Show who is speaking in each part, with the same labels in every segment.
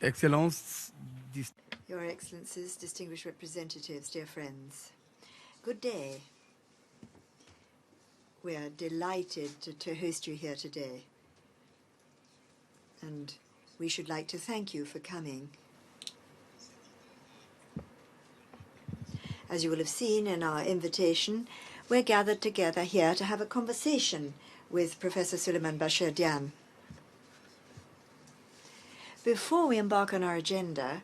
Speaker 1: Excellences,
Speaker 2: Your Excellencies, distinguished representatives, dear friends, good day. We are delighted to host you here today, and we should like to thank you for coming. As you will have seen in our invitation, we're gathered together here to have a conversation with Professor Souleymane Bachir Diagne. Before we embark on our agenda,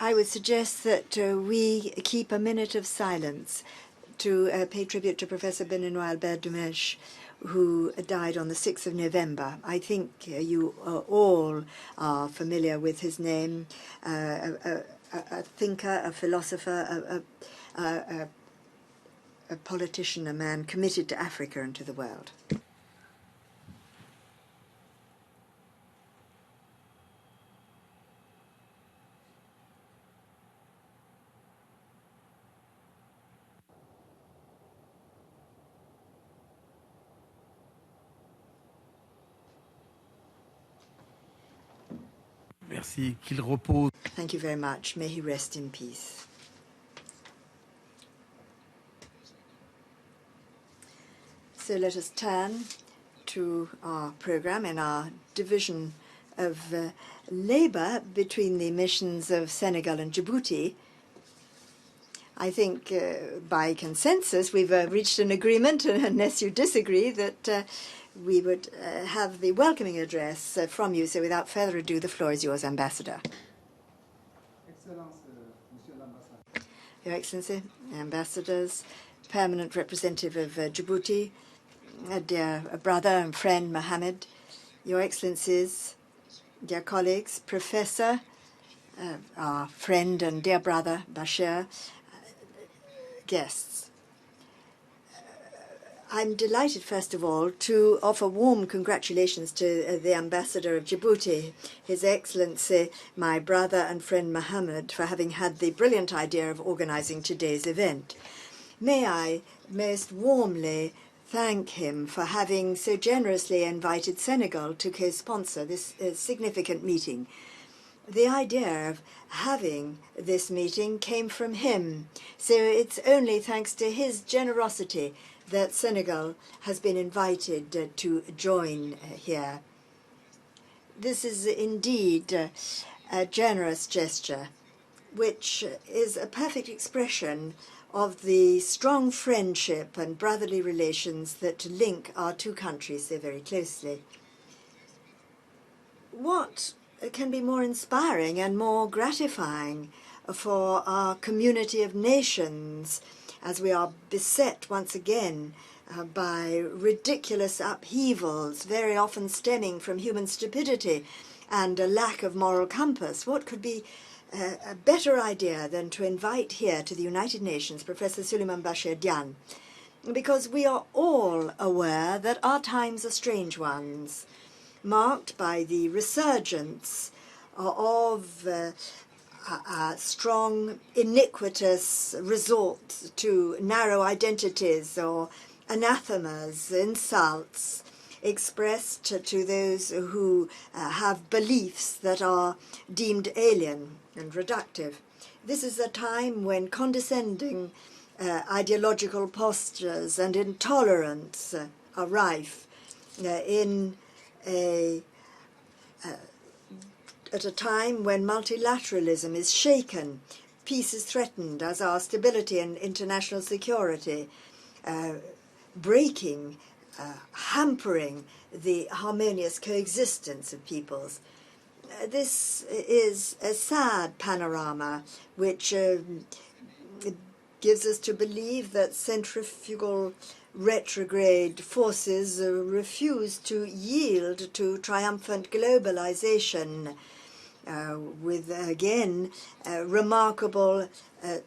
Speaker 2: I would suggest that we keep a minute of silence to pay tribute to Professor Benoît Albert Dumèche, who died on the 6th of November. I think you all are familiar with his name, a thinker, a philosopher, a politician, a man committed to Africa and to the world.
Speaker 1: merci, qu'il repose.
Speaker 2: Thank you very much. May he rest in peace. So let us turn to our program and our division of labor between the missions of Senegal and Djibouti. I think by consensus we've reached an agreement, unless you disagree, that we would have the welcoming address from you. So without further ado, the floor is yours, Ambassador. Your Excellency, Ambassadors, Permanent Representative of Djibouti, dear brother and friend Mohammed, Your Excellencies, dear colleagues, Professor, our friend and dear brother Bachir, guests. I'm delighted, first of all, to offer warm congratulations to the Ambassador of Djibouti, His Excellency, my brother and friend Mohammed, for having had the brilliant idea of organizing today's event. May I most warmly thank him for having so generously invited Senegal to co-sponsor this significant meeting. The idea of having this meeting came from him, so it's only thanks to his generosity that Senegal has been invited to join here. This is indeed a generous gesture, which is a perfect expression of the strong friendship and brotherly relations that link our two countries so very closely. What can be more inspiring and more gratifying for our community of nations as we are beset once again by ridiculous upheavals, very often stemming from human stupidity and a lack of moral compass? What could be a better idea than to invite here to the United Nations Professor Souleymane Bachir Diagne? Because we are all aware that our times are strange ones, marked by the resurgence of strong, iniquitous resort to narrow identities or anathemas, insults expressed to those who have beliefs that are deemed alien and reductive. This is a time when condescending ideological postures and intolerance are rife at a time when multilateralism is shaken, peace is threatened, as are stability and international security. breaking, hampering the harmonious coexistence of peoples. This is a sad panorama which gives us to believe that centrifugal retrograde forces refuse to yield to triumphant globalization, with, again, remarkable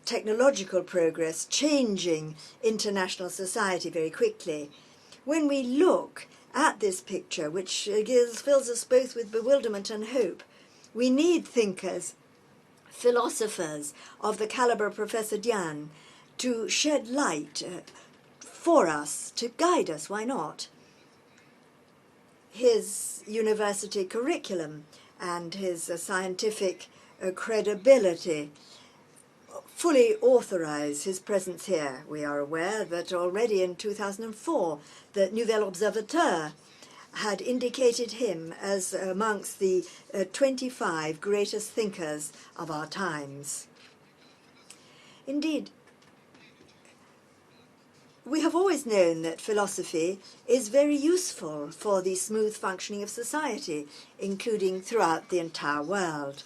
Speaker 2: technological progress changing international society very quickly. When we look at this picture, which fills us both with bewilderment and hope, we need thinkers, philosophers of the caliber of Professor Diagne to shed light for us, to guide us, why not? His university curriculum and his scientific credibility fully authorize his presence here. We are aware that already in 2004, the Nouvel Observateur had indicated him as amongst the 25 greatest thinkers of our times. Indeed, we have always known that philosophy is very useful for the smooth functioning of society, including throughout the entire world.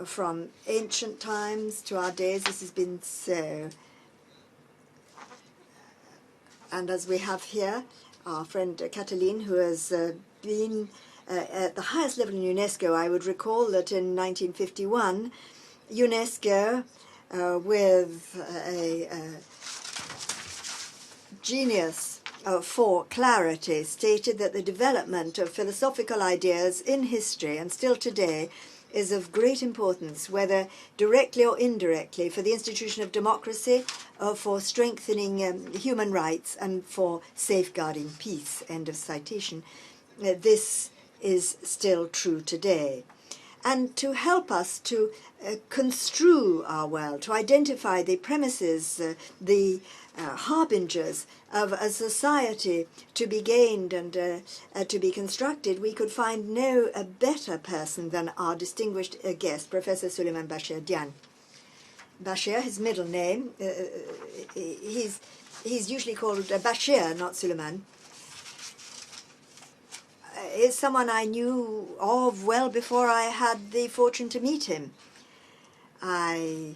Speaker 2: From ancient times to our days, this has been so. And as we have here, our friend Cataline, who has been at the highest level in UNESCO, I would recall that in 1951, UNESCO, with a genius for clarity, stated that the development of philosophical ideas in history and still today is of great importance, whether directly or indirectly, for the institution of democracy, for strengthening human rights, and for safeguarding peace. End of citation. This is still true today. And to help us to construe our world, to identify the premises, the harbingers of a society to be gained and to be constructed, we could find no better person than our distinguished guest, Professor Souleymane Bachir Diagne. Bachir, his middle name, he's usually called Bachir, not Souleymane, is someone I knew of well before I had the fortune to meet him. I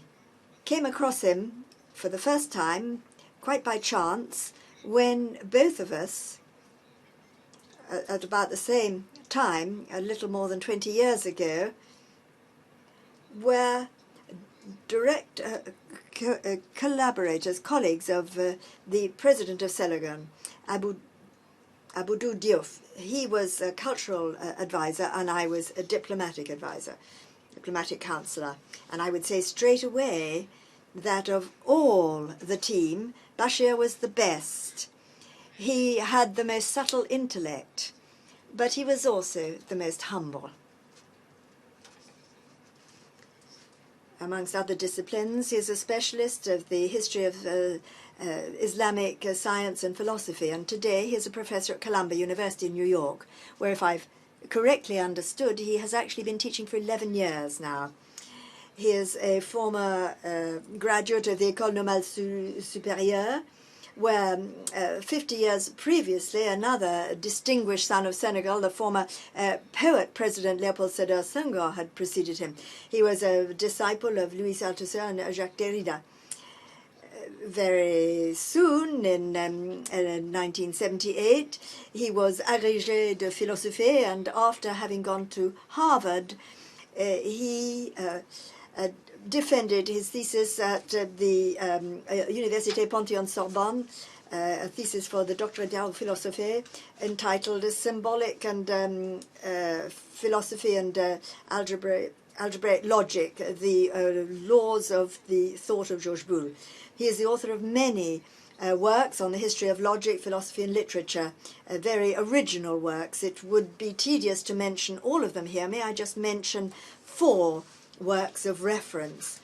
Speaker 2: came across him for the first time, quite by chance, when both of us, at about the same time, a little more than 20 years ago, were direct collaborators, colleagues of the president of Senegal, Abdou Diouf. He was a cultural advisor and I was a diplomatic advisor, diplomatic counselor. And I would say straight away that of all the team, Bachir was the best. He had the most subtle intellect, but he was also the most humble. Amongst other disciplines, he is a specialist of the history of Islamic science and philosophy, and today he is a professor at Columbia University in New York, where, if I've correctly understood, he has actually been teaching for 11 years now. He is a former graduate of the École Normale Supérieure, where 50 years previously another distinguished son of Senegal, the former poet President Léopold Sédar Senghor, had preceded him. He was a disciple of Louis Althusser and Jacques Derrida. Very soon, in 1978, he was agrégé de philosophie, and after having gone to Harvard, he defended his thesis at the Université Panthéon-Sorbonne, a thesis for the Doctorate of Philosophy, entitled Symbolic and Philosophy and Algebraic Logic, the Laws of the Thought of Georges Boulle. He is the author of many works on the history of logic, philosophy and literature, very original works. It would be tedious to mention all of them here. May I just mention 4 works of reference?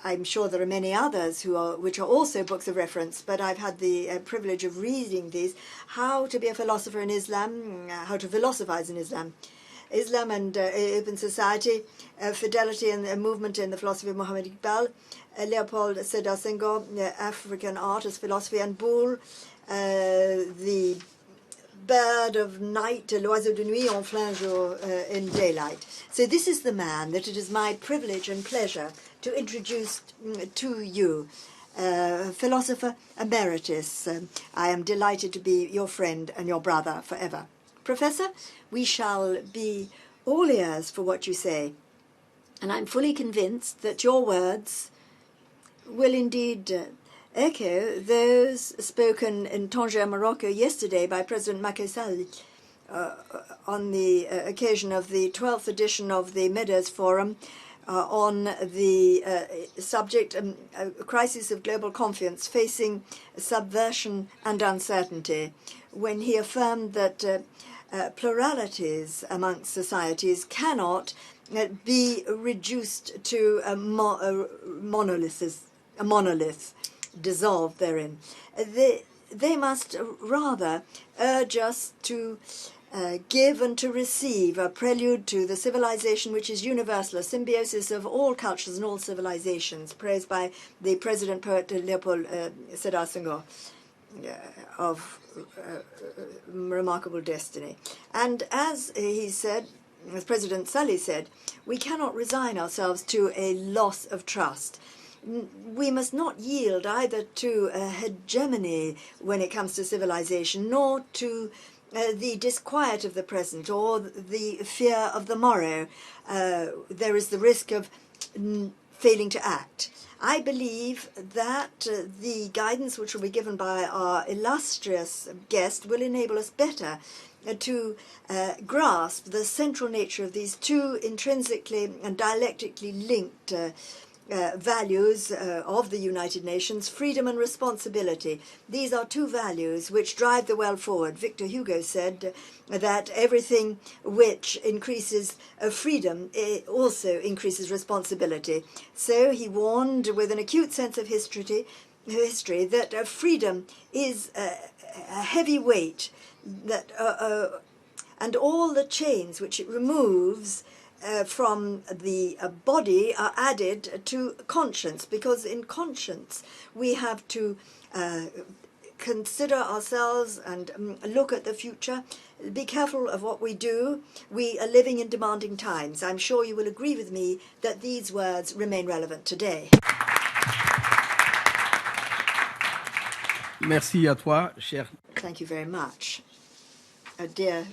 Speaker 2: I'm sure there are many others which are also books of reference, but I've had the privilege of reading these. How to be a philosopher in Islam, how to philosophize in Islam. Islam and Open Society, Fidelity and Movement in the Philosophy of Muhammad Iqbal, Leopold Sedar Senghor, African Art as Philosophy, and Boule, the bird of night, l'oiseau de nuit en plein jour, in daylight. So this is the man that it is my privilege and pleasure to introduce to you, philosopher emeritus. I am delighted to be your friend and your brother forever. Professor, we shall be all ears for what you say, and I'm fully convinced that your words will indeed echo those spoken in Tanger, Morocco yesterday by President Macky Sall on the occasion of the 12th edition of the Meadows Forum on the subject, crisis of global confidence facing subversion and uncertainty, when he affirmed that pluralities amongst societies cannot be reduced to a monolith dissolved therein. They must rather urge us to give and to receive, a prelude to the civilization which is universal, a symbiosis of all cultures and all civilizations, praised by the President poet Leopold Sedar Senghor, of remarkable destiny. And as he said, as President Sully said, we cannot resign ourselves to a loss of trust. We must not yield either to a hegemony when it comes to civilization, nor to the disquiet of the present or the fear of the morrow. There is the risk of failing to act. I believe that the guidance which will be given by our illustrious guest will enable us better to grasp the central nature of these two intrinsically and dialectically linked values of the United Nations, freedom and responsibility. These are two values which drive the world forward. Victor Hugo said that everything which increases freedom also increases responsibility. So he warned with an acute sense of history that freedom is a heavy weight, that and all the chains which it removes from the body are added to conscience, because in conscience we have to consider ourselves and look at the future, be careful of what we do. We are living in demanding times. I'm sure you will agree with me that these words remain relevant today.
Speaker 1: Merci à toi, cher.
Speaker 2: Thank you very much, dear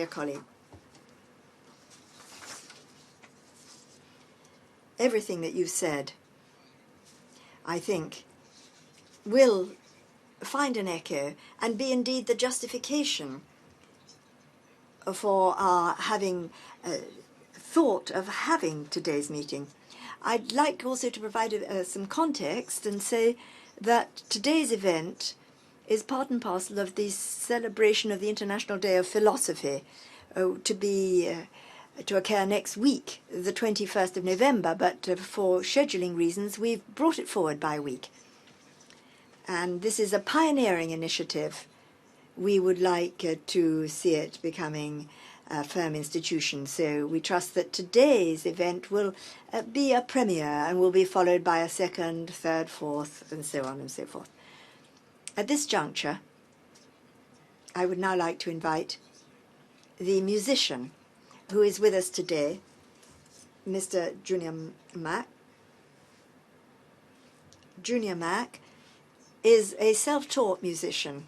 Speaker 2: colleague. Everything that you've said, I think, will find an echo and be indeed the justification for our having thought of having today's meeting. I'd like also to provide some context and say that today's event is part and parcel of the celebration of the International Day of Philosophy, to occur next week, the 21st of November, but for scheduling reasons, we've brought it forward by a week. And this is a pioneering initiative. We would like to see it becoming a firm institution. So we trust that today's event will be a premiere and will be followed by a second, third, fourth, and so on and so forth. At this juncture, I would now like to invite the musician who is with us today, Mr. Junior Mack. Junior Mack is a self-taught musician.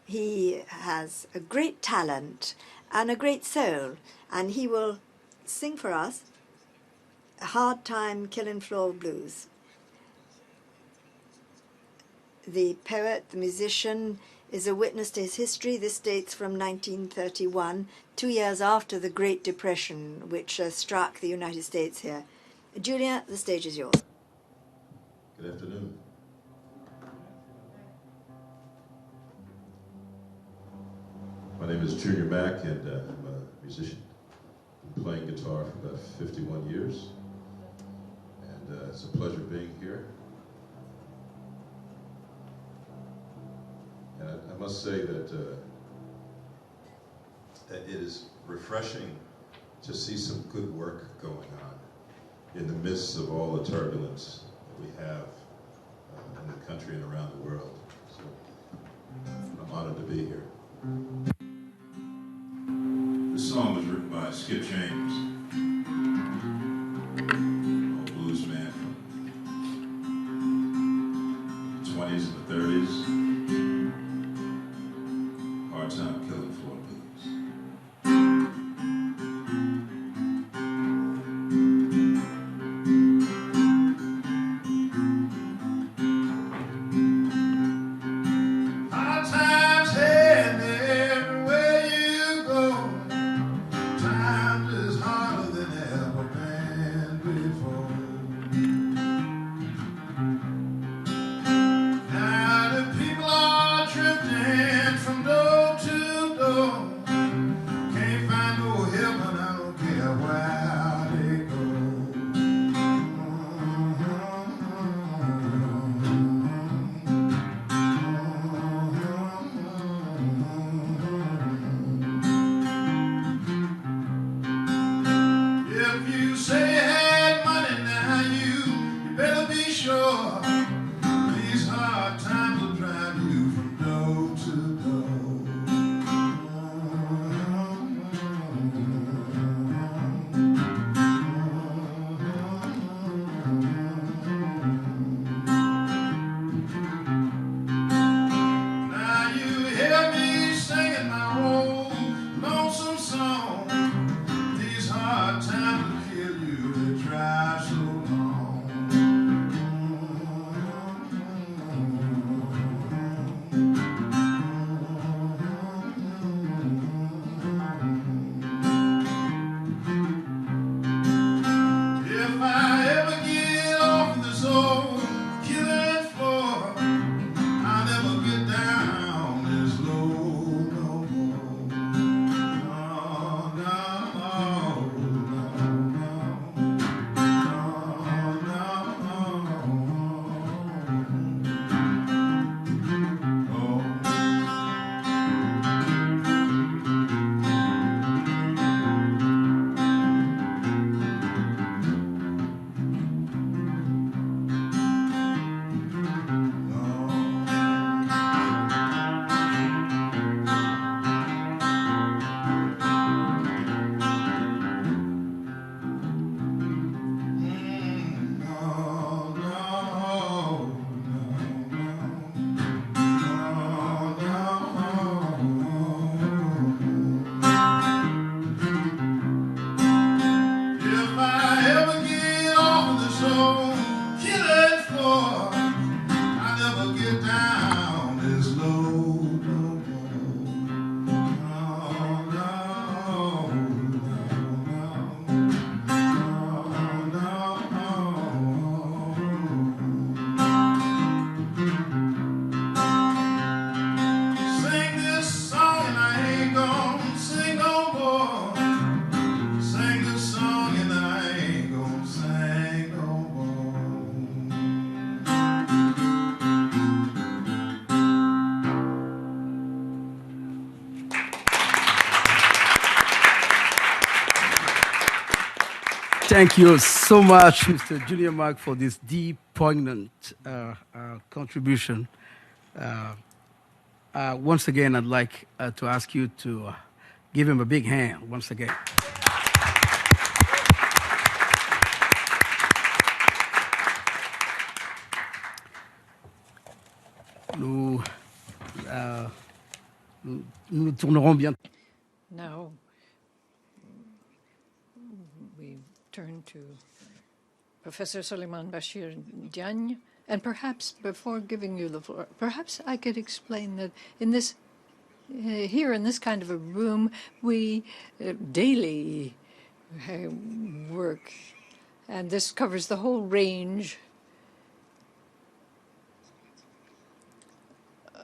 Speaker 2: He has a great talent and a great soul, and he will sing for us Hard Time Killing Floor Blues. The poet, the musician, is a witness to his history. This dates from 1931, 2 years after the Great Depression, which struck the United States here. Julia, the stage is yours.
Speaker 3: Good afternoon. My name is Junior Mack, and I'm a musician. I've been playing guitar for about 51 years, and it's a pleasure being here. And I must say that it is refreshing to see some good work going on in the midst of all the turbulence that we have in the country and around the world. So I'm honored to be here. This song was written by Skip James, an old blues man from the 20s and the 30s. Hard time killing floor blues. Hard times heading everywhere you go. Times is harder than ever been before. Now the people are drifting from door to door. Can't find no help and I don't care where they go. If you say you had money now, you better be sure these hard times will drive you from door to door. Now you hear me singing my old lonesome song. These hard times will kill you, they drive so long. If I ever get off this old killing floor, I'll never get down this low no more. No, no, if I ever get off this old killing floor, I never get down this low no more. No, sing this song and I ain't gonna sing no more. Sing this song and I ain't gonna sing no more.
Speaker 1: Thank you so much, Mr. Junior Mark, for this deep, poignant contribution. Once again, I'd like to ask you to give him a big hand once again. Nous, nous tournerons bientôt.
Speaker 4: Now we turn to Professor Souleymane Bachir Diagne, and perhaps before giving you the floor, perhaps I could explain that in this here in this kind of a room, we daily work, and this covers the whole range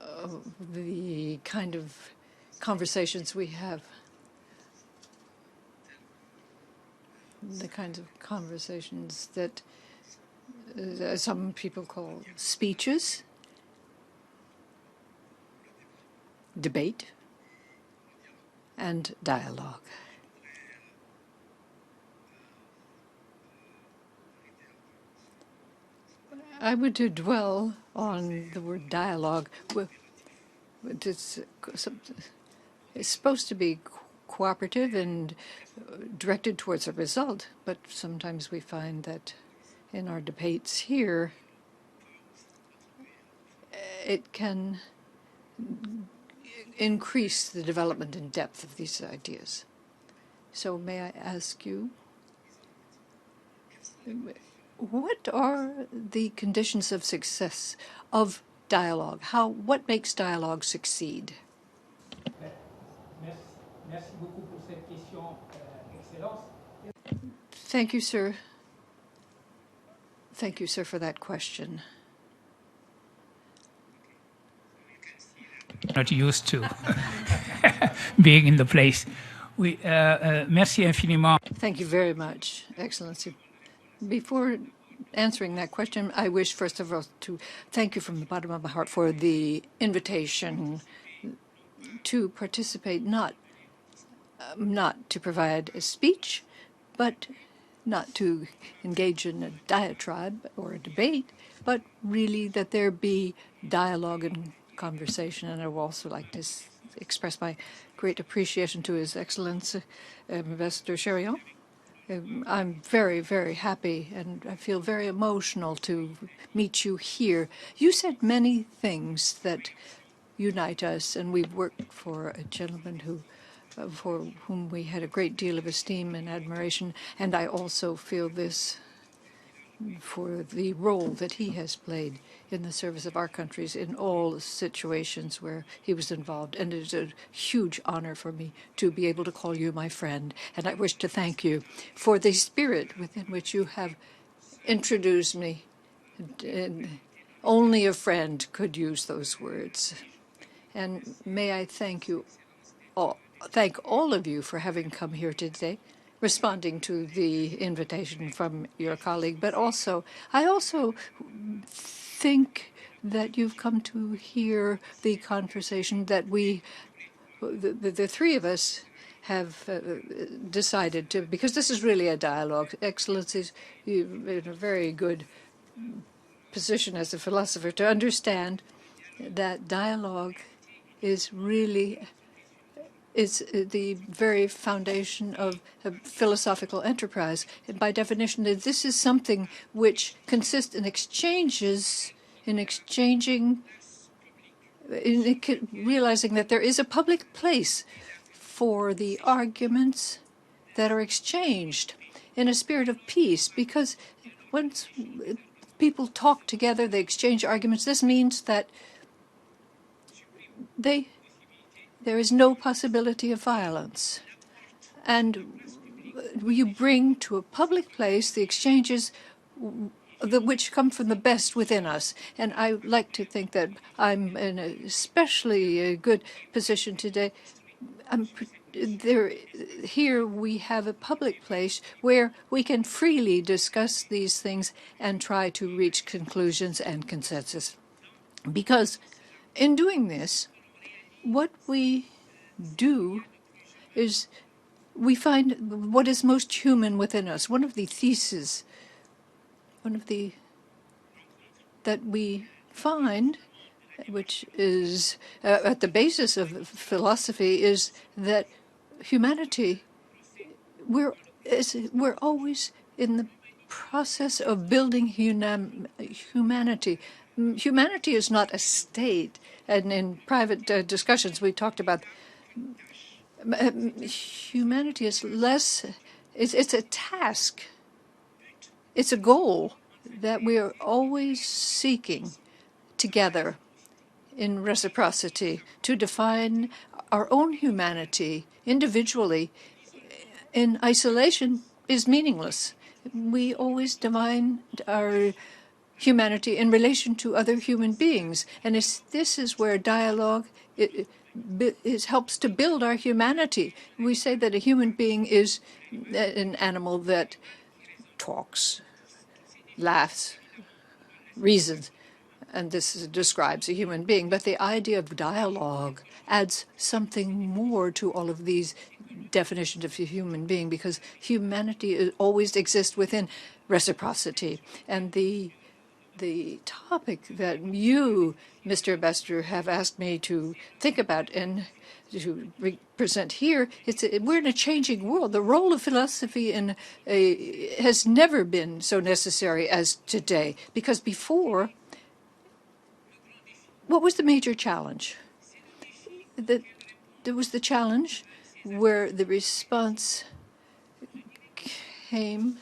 Speaker 4: of the kind of conversations we have, the kinds of conversations that some people call speeches, debate, and dialogue. I would dwell on the word dialogue. It's supposed to be cooperative and directed towards a result, but sometimes we find that in our debates here, it can increase the development and depth of these ideas. So may I ask you, what are the conditions of success of dialogue? What makes dialogue succeed? Thank you, sir. Thank you, sir, for that question.
Speaker 5: Not used to being in the place. Merci infiniment.
Speaker 4: Thank you very much, Excellency. Before answering that question, I wish, first of all, to thank you from the bottom of my heart for the invitation to participate, not to provide a speech, but not to engage in a diatribe or a debate, but really that there be dialogue and conversation. And I would also like to express my great appreciation to His Excellency, Ambassador Cherion. I'm very, very happy, and I feel very emotional to meet you here. You said many things that unite us, and we've worked for a gentleman for whom we had a great deal of esteem and admiration, and I also feel this for the role that he has played in the service of our countries in all situations where he was involved. And it is a huge honor for me to be able to call you my friend. And I wish to thank you for the spirit within which you have introduced me. And only a friend could use those words. And may I thank all of you for having come here today, responding to the invitation from your colleague, but I also think that you've come to hear the conversation that the three of us have decided to, because this is really a dialogue. Excellencies, you're in a very good position as a philosopher to understand that dialogue is really the very foundation of a philosophical enterprise. And by definition, this is something which consists in realizing that there is a public place for the arguments that are exchanged in a spirit of peace. Because once people talk together, they exchange arguments, this means that there is no possibility of violence. And you bring to a public place the exchanges which come from the best within us. And I like to think that I'm in an especially good position today. Here we have a public place where we can freely discuss these things and try to reach conclusions and consensus. Because in doing this, what we do is we find what is most human within us. One of the theses, that we find, which is at the basis of philosophy, is that humanity, we're always in the process of building humanity. Humanity is not a state. And in private discussions, we talked about humanity is less, it's a task, it's a goal that we are always seeking together in reciprocity to define our own humanity individually. In isolation is meaningless. We always define our humanity in relation to other human beings. And this is where dialogue helps to build our humanity. We say that a human being is an animal that talks, laughs, reasons. and this describes a human being, but the idea of dialogue adds something more to all of these definitions of a human being, because humanity always exists within reciprocity. And the topic that you, Mr. Ambassador, have asked me to think about and to present here, we're in a changing world. The role of philosophy has never been so necessary as today, because before, what was the major challenge? There was the challenge where the response came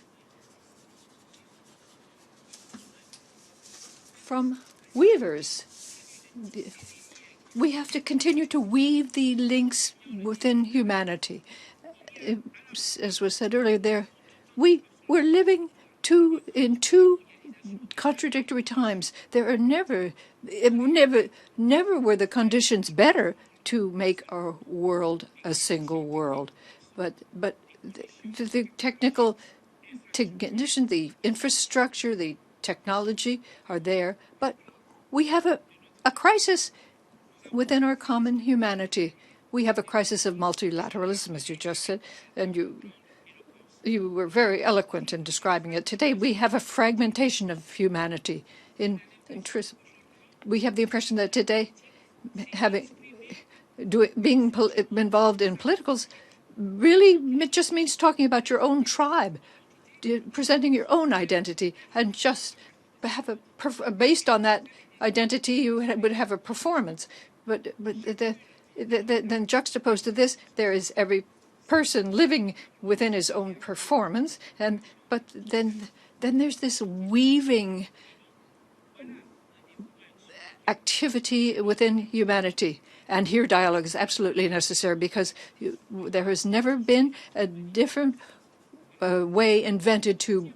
Speaker 4: from weavers. We have to continue to weave the links within humanity. As was said earlier, we're living in two contradictory times. There are never were the conditions better to make our world a single world, but the technical condition, the infrastructure, the technology are there, but we have a crisis within our common humanity. We have a crisis of multilateralism, as you just said, and you were very eloquent in describing it today. We have a fragmentation of humanity. We have the impression that today, being involved in politicals really just means talking about your own tribe, presenting your own identity, and just have based on that identity, you would have a performance. But then juxtaposed to this, there is every person living within his own performance, but then there's this weaving activity within humanity. And here dialogue is absolutely necessary, because there has never been a different way invented to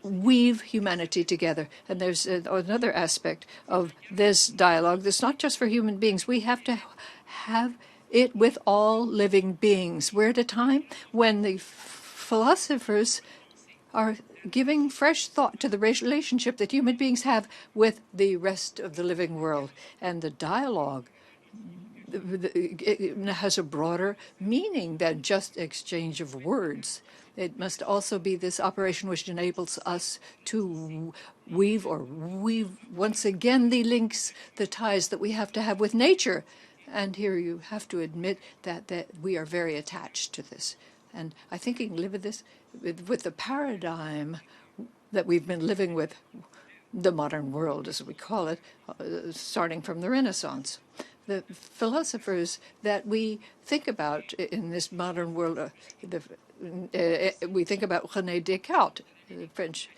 Speaker 4: weave humanity together. And there's another aspect of this dialogue that's not just for human beings. We have to have it with all living beings. We're at a time when the philosophers are giving fresh thought to the relationship that human beings have with the rest of the living world. And the dialogue it has a broader meaning than just exchange of words. It must also be this operation which enables us to weave once again the links, the ties that we have to have with nature. And here you have to admit that we are very attached to this. And I think you can live with this, with the paradigm that we've been living with, the modern world, as we call it, starting from the Renaissance. The philosophers that we think about in this modern world, we think about René Descartes, the French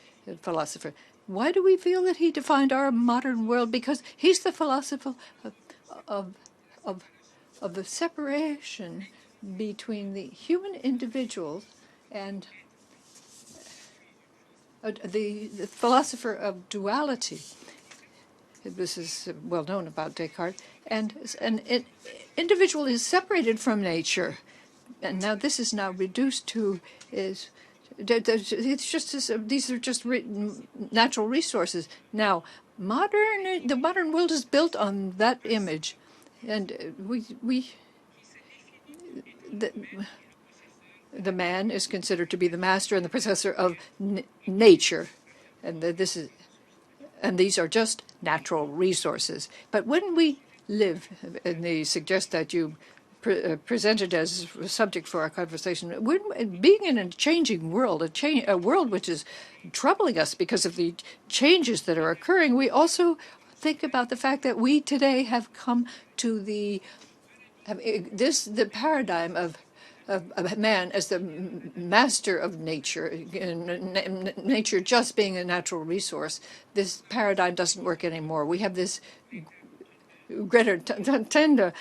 Speaker 4: philosopher. Why do we feel that he defined our modern world? Because he's the philosopher of the separation between the human individual and the philosopher of duality. This is well known about Descartes. And an individual is separated from nature. And now this is now reduced to these are just natural resources. Now, the modern world is built on that image. And the man is considered to be the master and the possessor of nature. And these are just natural resources. But when we live, and they suggest that you presented as a subject for our conversation, we're being in a changing world, a world which is troubling us because of the changes that are occurring. We also think about the fact that we today have come to the paradigm of man as the master of nature, nature just being a natural resource. This paradigm doesn't work anymore. We have this Greta Thunberg,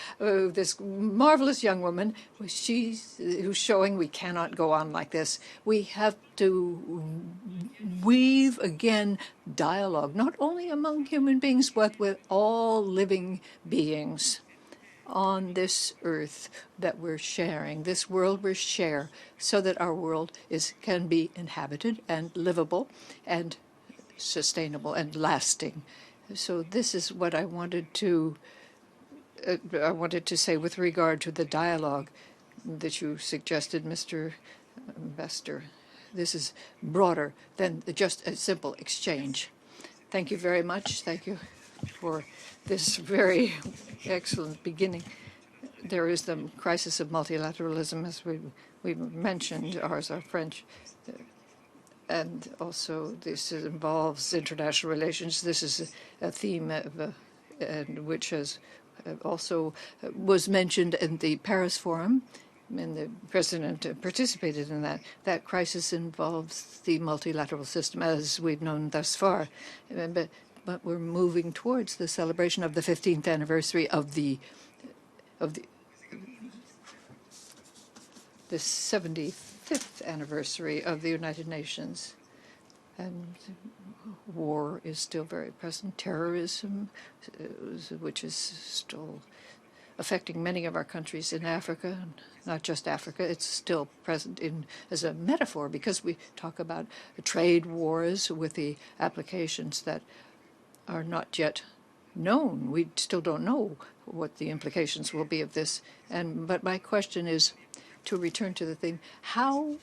Speaker 4: this marvelous young woman, who's showing we cannot go on like this. We have to weave again dialogue, not only among human beings, but with all living beings on this earth that we're sharing, this world we share, so that our world can be inhabited and livable and sustainable and lasting. So this is what I wanted to say with regard to the dialogue that you suggested, Mr. Ambassador. This is broader than just a simple exchange. Thank you very much. Thank you for this very excellent beginning. There is the crisis of multilateralism, as we mentioned, ours are French, and also this involves international relations. This is a theme which has also was mentioned in the Paris Forum, and the president participated in that. That crisis involves the multilateral system as we've known thus far. But we're moving towards the celebration of the 15th anniversary of the 75th anniversary of the United Nations. And war is still very present. Terrorism, which is still affecting many of our countries in Africa, not just Africa, it's still present as a metaphor, because we talk about trade wars with the applications that are not yet known. We still don't know what the implications will be of this. But my question is, to return to the theme, how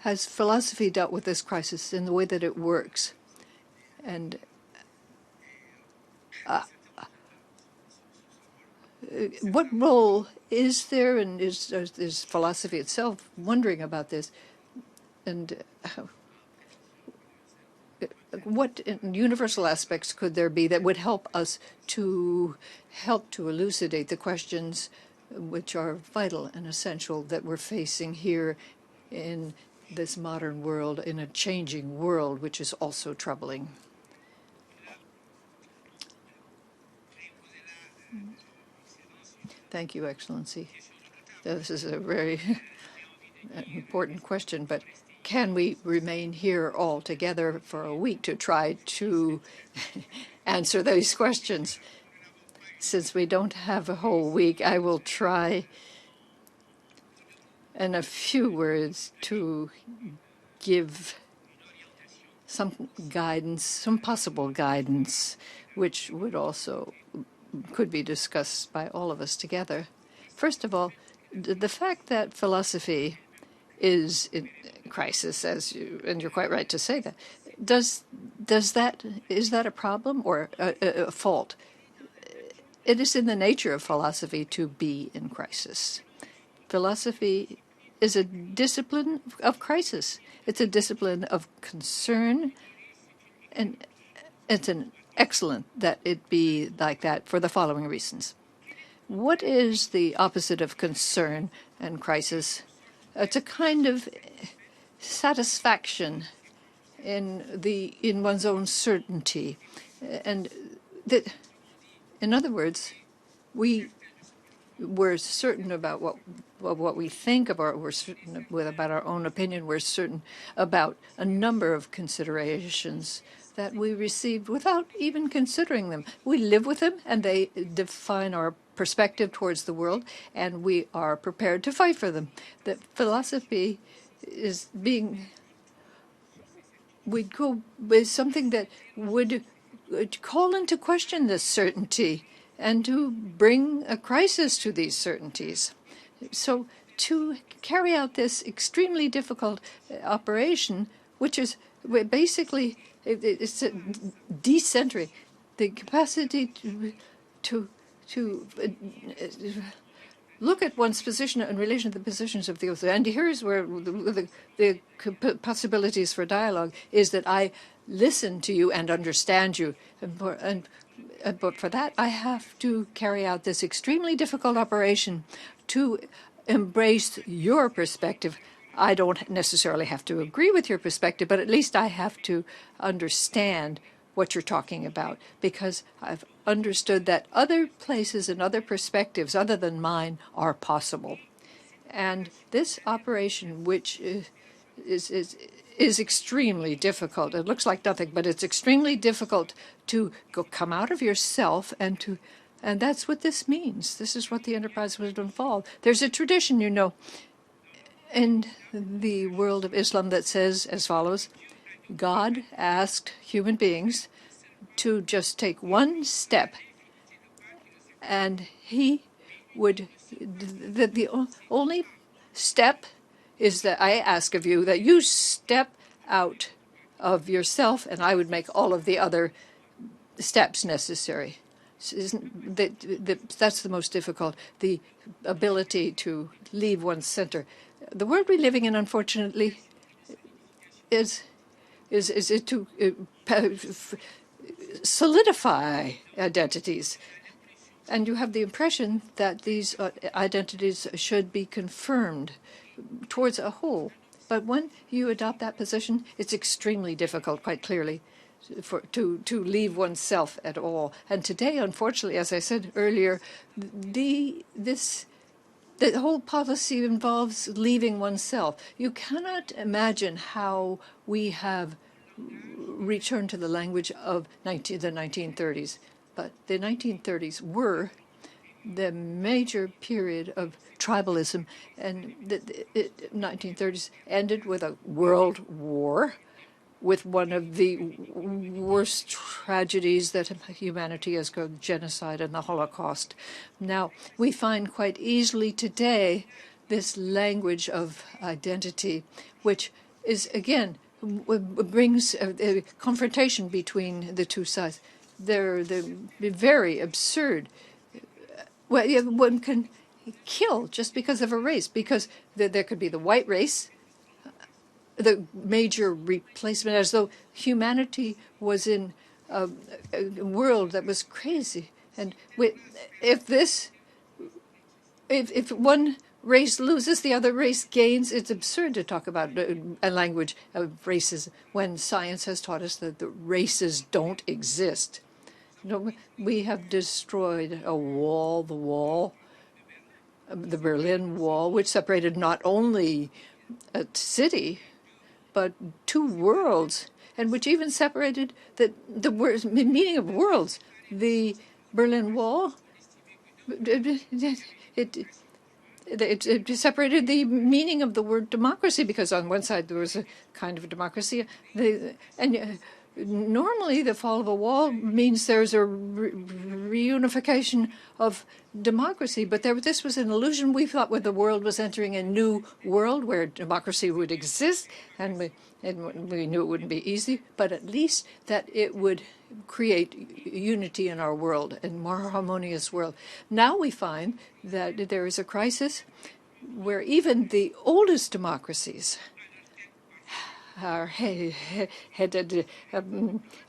Speaker 4: has philosophy dealt with this crisis in the way that it works? And what role is there, and is philosophy itself wondering about this? And what universal aspects could there be that would help us to elucidate the questions which are vital and essential that we're facing here in this modern world, in a changing world, which is also troubling? Thank you, Excellency. This is a very important question, but can we remain here all together for a week to try to answer those questions? Since we don't have a whole week, I will try in a few words to give some guidance, some possible guidance, which would also could be discussed by all of us together. First of all, the fact that philosophy is in crisis, and you're quite right to say that, is that a problem or a fault? It is in the nature of philosophy to be in crisis. Philosophy is a discipline of crisis. It's a discipline of concern, and it's excellent that it be like that for the following reasons. What is the opposite of concern and crisis? It's a kind of satisfaction in one's own certainty, and that, in other words, we're certain about what we think about. We're certain about our own opinion. We're certain about a number of considerations that we received without even considering them. We live with them, and they define our perspective towards the world, and we are prepared to fight for them. That philosophy is we'd go with something that would call into question this certainty and to bring a crisis to these certainties. So to carry out this extremely difficult operation, which is basically it's decentering, the capacity to look at one's position in relation to the positions of the other. And here's where the possibilities for dialogue is that I listen to you and understand you. But for that, I have to carry out this extremely difficult operation to embrace your perspective. I don't necessarily have to agree with your perspective, but at least I have to understand what you're talking about, because I've understood that other places and other perspectives other than mine are possible. And this operation, which is extremely difficult. It looks like nothing, but it's extremely difficult to come out of yourself and that's what this means. This is what the enterprise would involve. There's a tradition, in the world of Islam that says as follows: God asked human beings to just take one step, and he would, the only step is that I ask of you that you step out of yourself, and I would make all of the other steps necessary. That's the most difficult, the ability to leave one's center. The world we're living in, unfortunately, is to solidify identities. And you have the impression that these identities should be confirmed towards a whole. But when you adopt that position, it's extremely difficult, quite clearly, to leave oneself at all. And today, unfortunately, as I said earlier, the whole policy involves leaving oneself. You cannot imagine how we have returned to the language of the 1930s. But the 1930s were the major period of tribalism, and the 1930s ended with a world war, with one of the worst tragedies that humanity has caused, genocide and the Holocaust. Now, we find quite easily today this language of identity, which is, again, brings a confrontation between the two sides. They're very absurd. Well, one can kill just because of a race, because there could be the white race, the major replacement, as though humanity was in a world that was crazy. And if one race loses, the other race gains. It's absurd to talk about a language of races when science has taught us that the races don't exist. We have destroyed a wall, the Berlin Wall, which separated not only a city, but two worlds, and which even separated the meaning of worlds. The Berlin Wall, it separated the meaning of the word democracy, because on one side there was a kind of democracy, and normally the fall of a wall means there's a reunification of democracy, but this was an illusion. We thought the world was entering a new world where democracy would exist, and we knew it wouldn't be easy, but at least that it would create unity in our world, a more harmonious world. Now we find that there is a crisis where even the oldest democracies are headed,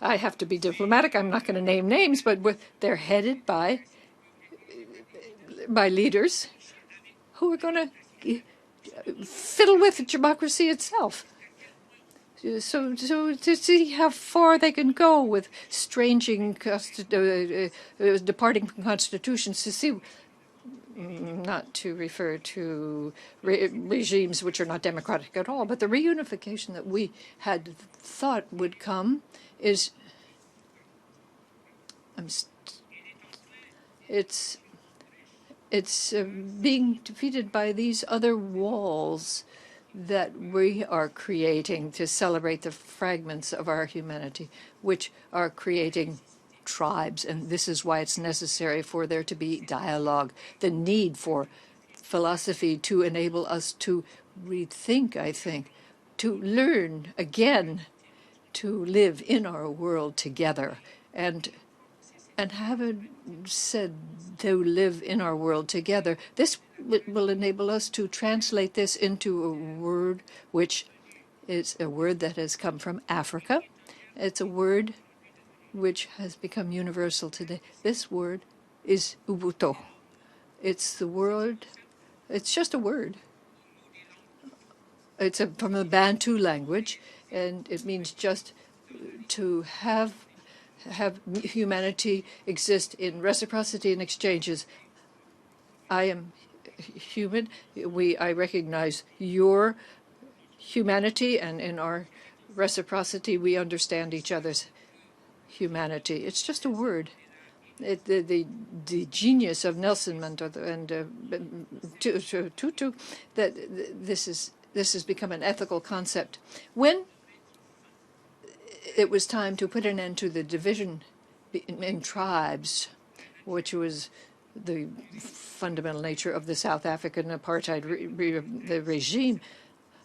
Speaker 4: I have to be diplomatic, I'm not going to name names, but they're headed by leaders who are going to fiddle with democracy itself. So to see how far they can go with departing from constitutions, to see, not to refer to regimes which are not democratic at all, but the reunification that we had thought would come is, it's being defeated by these other walls that we are creating to celebrate the fragments of our humanity, which are creating tribes. And this is why it's necessary for there to be dialogue, the need for philosophy to enable us to rethink, I think, to learn again to live in our world together, and having said to live in our world together, this will enable us to translate this into a word which is a word that has come from Africa. It's a word which has become universal today. This word is Ubuntu. It's the word, it's just a word. It's from the Bantu language, and it means just to have humanity exist in reciprocity and exchanges. I am human. I recognize your humanity, and in our reciprocity, we understand each other's humanity. It's just a word. The genius of Nelson Mandela and Tutu, that this has become an ethical concept. When it was time to put an end to the division in tribes, which was the fundamental nature of the South African apartheid the regime.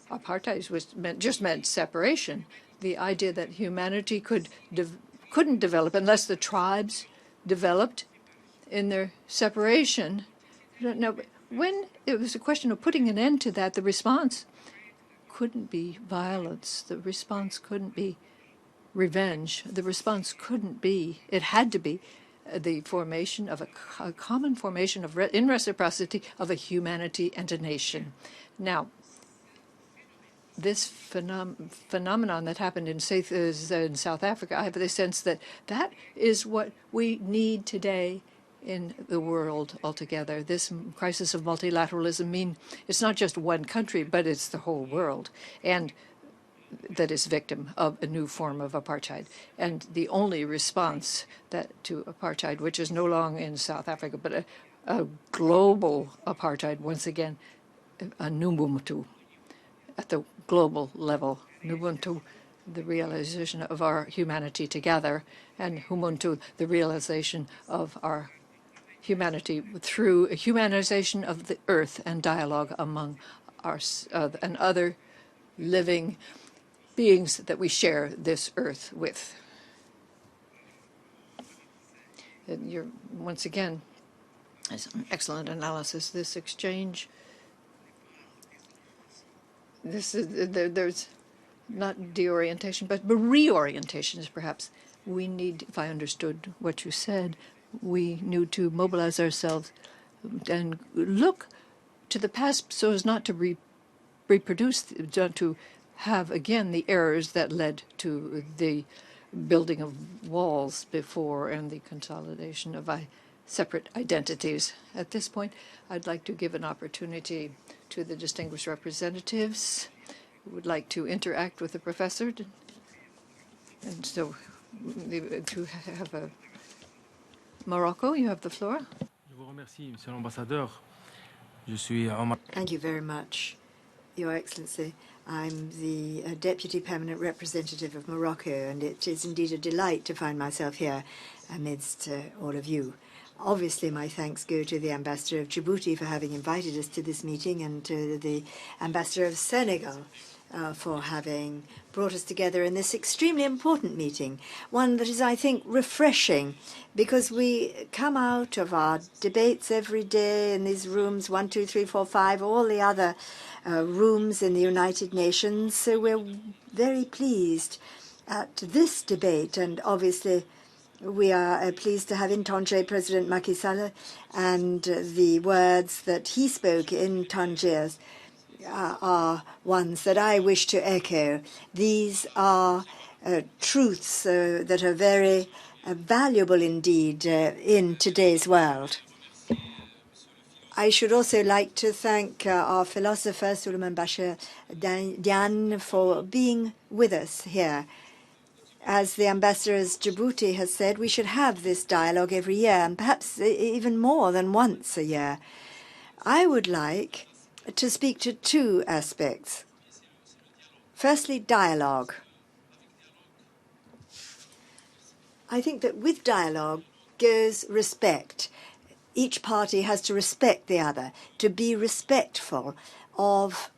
Speaker 4: Apartheid just meant separation. The idea that humanity couldn't develop unless the tribes developed in their separation. No, but when it was a question of putting an end to that, the response couldn't be violence. The response couldn't be revenge. The response couldn't be, it had to be the formation of a common formation of in reciprocity of a humanity and a nation. Now, this phenomenon that happened in South Africa, I have the sense that that is what we need today in the world altogether. This crisis of multilateralism it's not just one country, but it's the whole world, and that is victim of a new form of apartheid. And the only response to apartheid, which is no longer in South Africa, but a global apartheid, once again, a Ubuntu at the global level. Ubuntu, the realization of our humanity together, and Ubuntu, the realization of our humanity through a humanization of the earth and dialogue among and other living beings that we share this earth with. And once again, it's an excellent analysis. This exchange, there's not deorientation, but reorientation is perhaps. We need, if I understood what you said, we need to mobilize ourselves and look to the past so as not to reproduce, to have again the errors that led to the building of walls before and the consolidation of separate identities. At this point, I'd like to give an opportunity to the distinguished representatives who would like to interact with the professor. And so to have a Morocco, you have the floor.
Speaker 6: Je vous remercie, Monsieur l'Ambassadeur. Je suis en...
Speaker 2: Thank you very much, Your Excellency. I'm the Deputy Permanent Representative of Morocco, and it is indeed a delight to find myself here amidst all of you. Obviously, my thanks go to the Ambassador of Djibouti for having invited us to this meeting, and to the Ambassador of Senegal for having brought us together in this extremely important meeting, one that is, I think, refreshing, because we come out of our debates every day in these rooms, 1, 2, 3, 4, 5, all the other rooms in the United Nations, so we're very pleased at this debate, and obviously we are pleased to have in Tangier President Macky Sall, and the words that he spoke in Tangier are ones that I wish to echo. These are truths that are very valuable indeed in today's world. I should also like to thank our philosopher, Souleymane Bachir Diagne, for being with us here. As the Ambassador of Djibouti has said, we should have this dialogue every year, and perhaps even more than once a year. I would like to speak to two aspects. Firstly, dialogue. I think that with dialogue goes respect. Each party has to respect the other, to be respectful of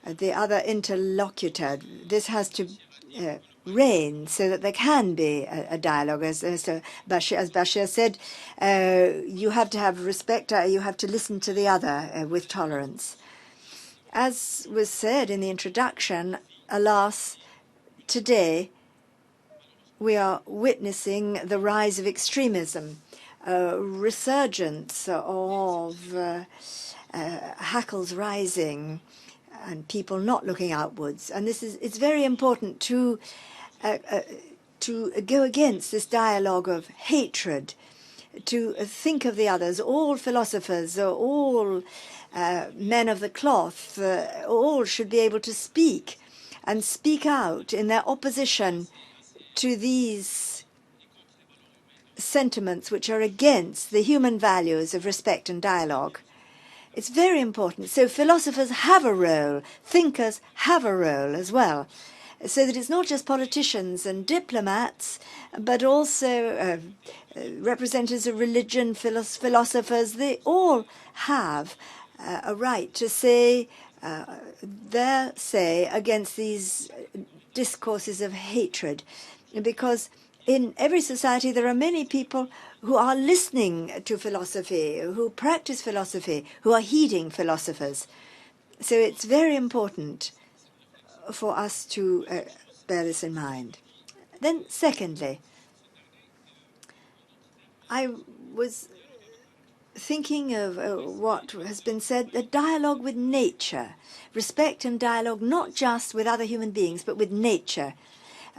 Speaker 2: the other interlocutor. This has to reign so that there can be a dialogue. As Bashir said, you have to have respect, you have to listen to the other with tolerance. As was said in the introduction, alas, today we are witnessing the rise of extremism, resurgence of hackles rising, and people not looking outwards. And it's very important to go against this dialogue of hatred, to think of the others. All philosophers, all men of the cloth, all should be able to speak and speak out in their opposition to these sentiments which are against the human values of respect and dialogue. It's very important. So philosophers have a role, thinkers have a role as well, so that it's not just politicians and diplomats, but also representatives of religion, philosophers. They all have a right to say their say against these discourses of hatred, because in every society there are many people who are listening to philosophy, who practice philosophy, who are heeding philosophers. So it's very important for us to bear this in mind. Then secondly, I was thinking of what has been said, a dialogue with nature, respect and dialogue not just with other human beings, but with nature.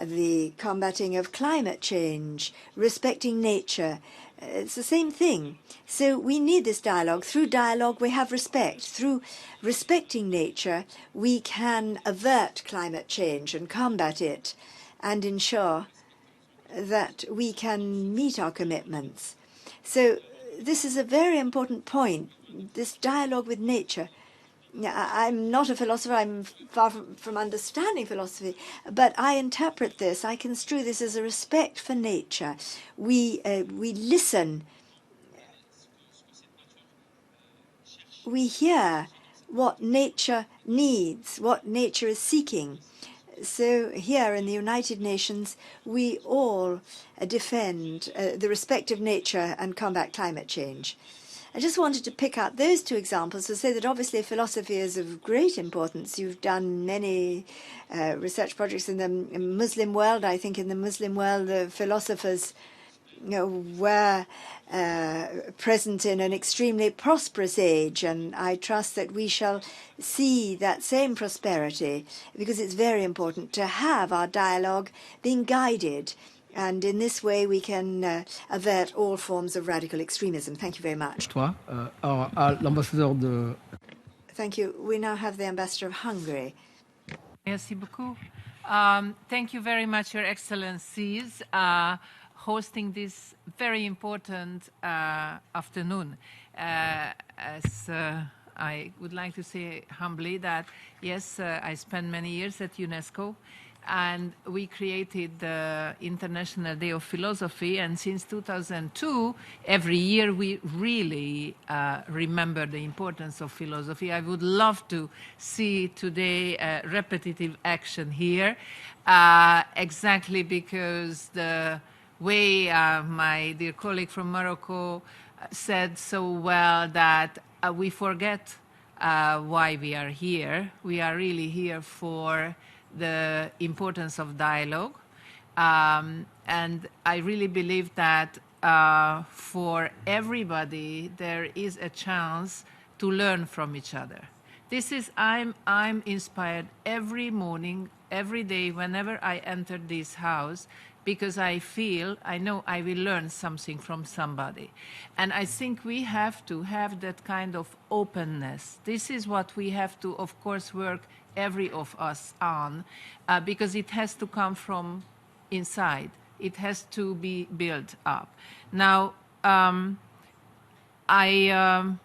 Speaker 2: The combating of climate change, respecting nature, it's the same thing. So we need this dialogue. Through dialogue, we have respect. Through respecting nature, we can avert climate change and combat it and ensure that we can meet our commitments. So this is a very important point, this dialogue with nature. I'm not a philosopher, I'm far from understanding philosophy, but I interpret this, I construe this as a respect for nature. We listen, we hear what nature needs, what nature is seeking. So here in the United Nations, we all defend the respect of nature and combat climate change. I just wanted to pick out those two examples to say that obviously philosophy is of great importance. You've done many research projects in the Muslim world. I think in the Muslim world, the philosophers were present in an extremely prosperous age, and I trust that we shall see that same prosperity, because it's very important to have our dialogue being guided. And in this way, we can avert all forms of radical extremism. Thank you very much.
Speaker 1: L'ambassadeur de...
Speaker 2: Thank you. We now have the ambassador of Hungary.
Speaker 7: Merci beaucoup. Thank you very much, Your Excellencies, hosting this very important afternoon. As I would like to say humbly that, yes, I spent many years at UNESCO, and we created the International Day of Philosophy, and since 2002, every year we really remember the importance of philosophy. I would love to see today repetitive action here, exactly because the way my dear colleague from Morocco said so well that we forget why we are here. We are really here for the importance of dialogue. And I really believe that for everybody, there is a chance to learn from each other. This is, I'm inspired every morning, every day, whenever I enter this house, because I know I will learn something from somebody. And I think we have to have that kind of openness. This is what we have to, of course, work every of us on, because it has to come from inside. It has to be built up. Now, I'm a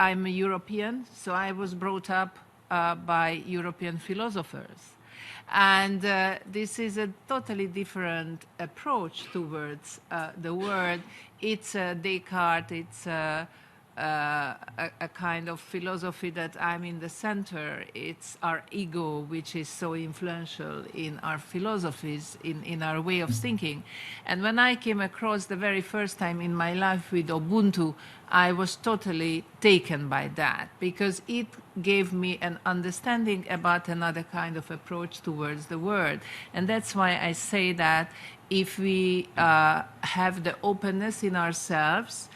Speaker 7: European, so I was brought up by European philosophers. And this is a totally different approach towards the world. It's Descartes, it's a kind of philosophy that I'm in the center. It's our ego, which is so influential in our philosophies, in our way of thinking. And when I came across the very first time in my life with Ubuntu, I was totally taken by that, because it gave me an understanding about another kind of approach towards the world. And that's why I say that if we have the openness in ourselves,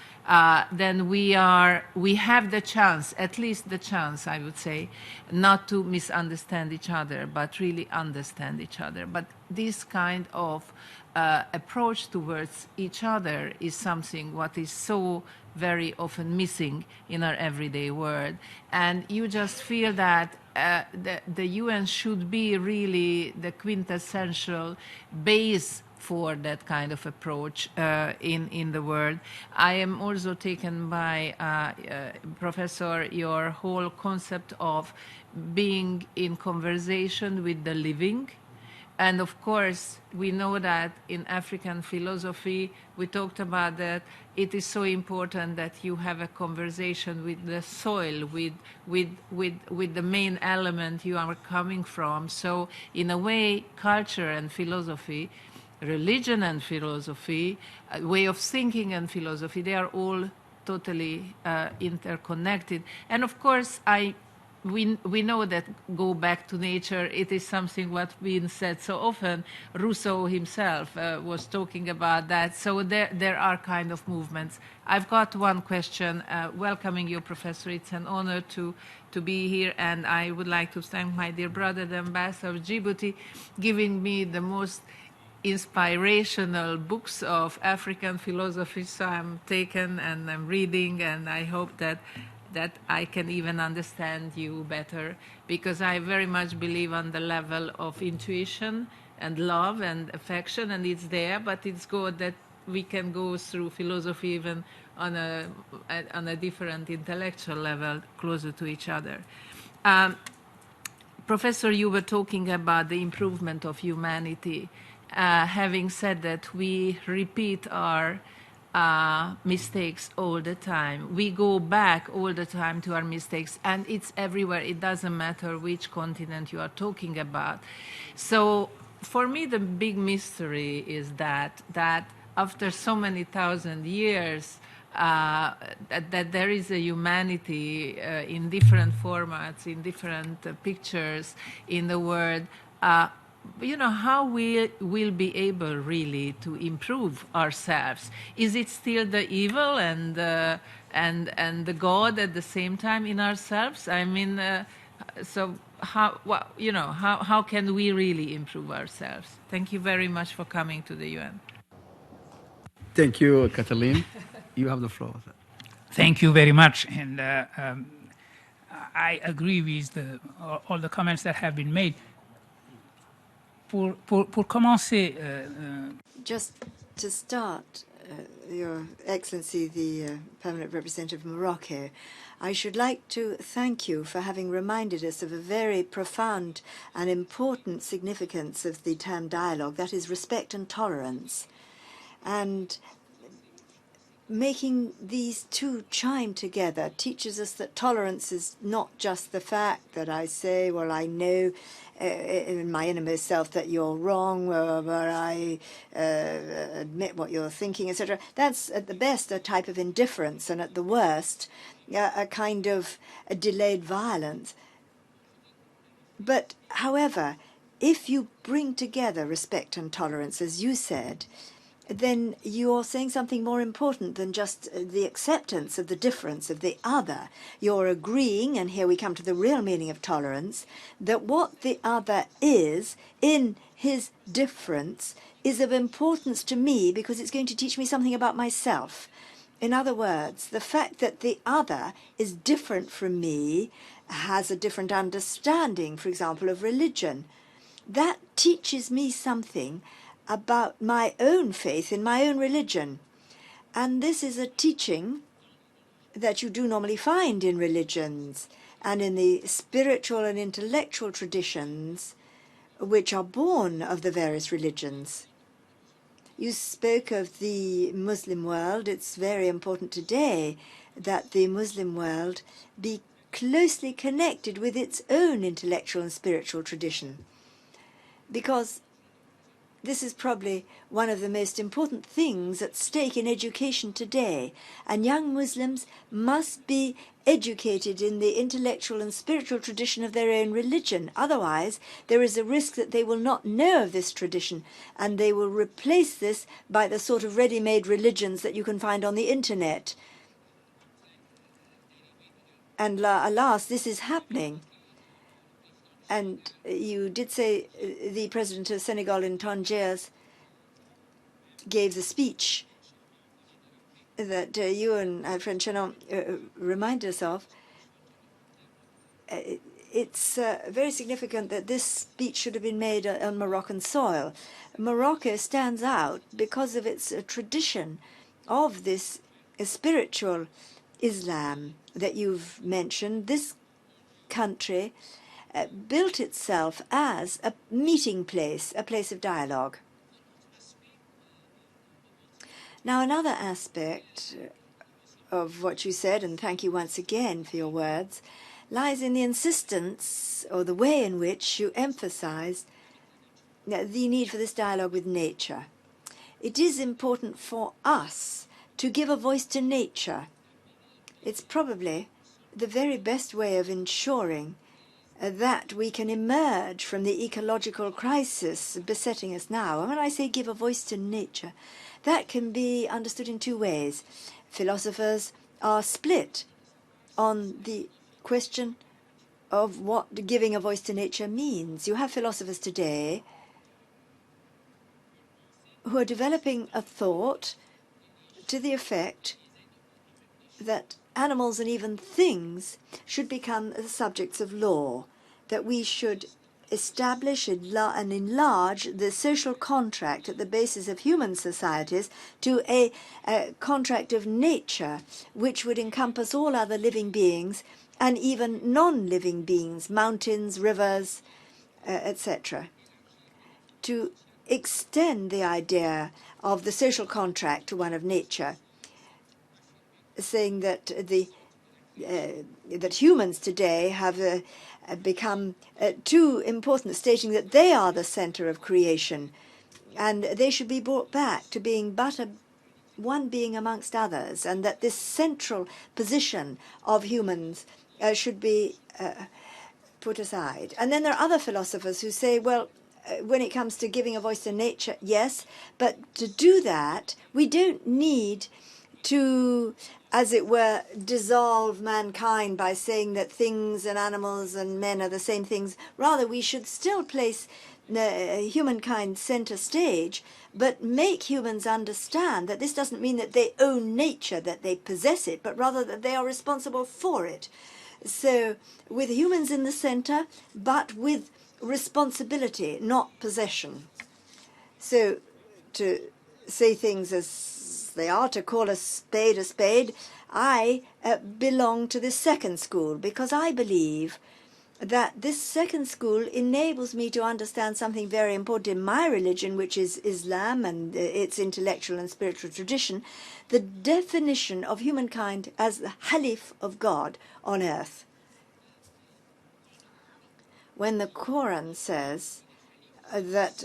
Speaker 7: then we have the chance, at least the chance, I would say, not to misunderstand each other, but really understand each other. But this kind of approach towards each other is something what is so very often missing in our everyday world. And you just feel that the UN should be really the quintessential base for that kind of approach in the world. I am also taken by, Professor, your whole concept of being in conversation with the living. And of course, we know that in African philosophy, we talked about that it is so important that you have a conversation with the soil, with the main element you are coming from. So in a way, culture and philosophy, religion and philosophy, way of thinking and philosophy, they are all totally interconnected. And of course, we know that go back to nature, it is something what's been said so often. Rousseau himself was talking about that. So there are kind of movements. I've got one question. Welcoming you, Professor. It's an honor to be here. And I would like to thank my dear brother, the ambassador of Djibouti, giving me the most inspirational books of African philosophy. So I'm taken and I'm reading, and I hope that I can even understand you better, because I very much believe on the level of intuition and love and affection, and it's there, but it's good that we can go through philosophy even on a different intellectual level, closer to each other. Professor, you were talking about the improvement of humanity. Having said that, we repeat our mistakes all the time. We go back all the time to our mistakes, and it's everywhere. It doesn't matter which continent you are talking about. So for me, the big mystery is that after so many thousand years, that there is a humanity in different formats, in different pictures in the world. How we will be able really to improve ourselves? Is it still the evil and the God at the same time in ourselves? I mean, so how can we really improve ourselves? Thank you very much for coming to the UN.
Speaker 1: Thank you, Kathleen. You have the floor.
Speaker 5: Thank you very much. And I agree with all the comments that have been made. Pour commencer,
Speaker 2: Just to start, Your Excellency, the Permanent Representative of Morocco, I should like to thank you for having reminded us of a very profound and important significance of the term dialogue, that is respect and tolerance. And making these two chime together teaches us that tolerance is not just the fact that I say, well, I know in my innermost self that you're wrong, but I admit what you're thinking, etc. That's at the best a type of indifference, and at the worst a kind of a delayed violence. But however, if you bring together respect and tolerance, as you said, then you're saying something more important than just the acceptance of the difference of the other. You're agreeing, and here we come to the real meaning of tolerance, that what the other is in his difference is of importance to me because it's going to teach me something about myself. In other words, the fact that the other is different from me, has a different understanding, for example, of religion, that teaches me something about my own faith in my own religion. And this is a teaching that you do normally find in religions and in the spiritual and intellectual traditions which are born of the various religions. You spoke of the Muslim world. It's very important today that the Muslim world be closely connected with its own intellectual and spiritual tradition, because this is probably one of the most important things at stake in education today, and young Muslims must be educated in the intellectual and spiritual tradition of their own religion. Otherwise, there is a risk that they will not know of this tradition, and they will replace this by the sort of ready-made religions that you can find on the internet. And alas, this is happening. And you did say the president of Senegal in Tangiers gave the speech that you and our friend Chenon reminded us of. it's very significant that this speech should have been made on Moroccan soil. Morocco stands out because of its tradition of this spiritual Islam that you've mentioned. This country built itself as a meeting place, a place of dialogue. Now, another aspect of what you said, and thank you once again for your words, lies in the insistence or the way in which you emphasize the need for this dialogue with nature. It is important for us to give a voice to nature. It's probably the very best way of ensuring that we can emerge from the ecological crisis besetting us now. And when I say give a voice to nature, that can be understood in two ways. Philosophers are split on the question of what giving a voice to nature means. You have philosophers today who are developing a thought to the effect that animals and even things should become the subjects of law, that we should establish and enlarge the social contract at the basis of human societies to a contract of nature which would encompass all other living beings and even non-living beings, mountains, rivers, etc. To extend the idea of the social contract to one of nature, saying that that humans today have become too important, stating that they are the center of creation and they should be brought back to being but one being amongst others, and that this central position of humans should be put aside. And then there are other philosophers who say, well, when it comes to giving a voice to nature, yes, but to do that, we don't need to, as it were, dissolve mankind by saying that things and animals and men are the same things. Rather, we should still place humankind center stage, but make humans understand that this doesn't mean that they own nature, that they possess it, but rather that they are responsible for it. So, with humans in the center, but with responsibility, not possession. So, to say things as they are, to call a spade, I belong to this second school because I believe that this second school enables me to understand something very important in my religion, which is Islam and its intellectual and spiritual tradition, the definition of humankind as the Halif of God on earth. When the Quran says that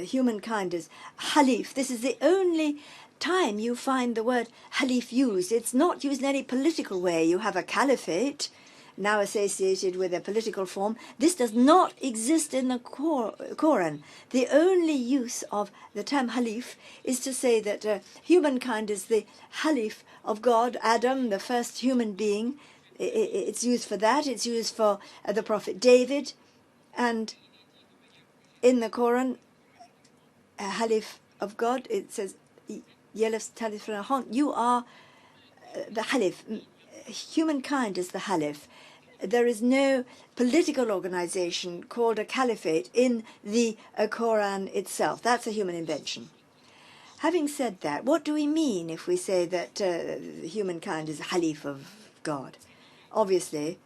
Speaker 2: humankind is Halif, this is the only time you find the word Halif used. It's not used in any political way. You have a caliphate, now associated with a political form. This does not exist in the Quran. The only use of the term Halif is to say that humankind is the Halif of God, Adam, the first human being. It's used for that. It's used for the prophet David. And in the Quran, Halif of God, it says, you are the Halif. Humankind is the Halif. There is no political organization called a caliphate in the Quran itself. That's a human invention. Having said that, what do we mean if we say that humankind is Halif of God? Obviously,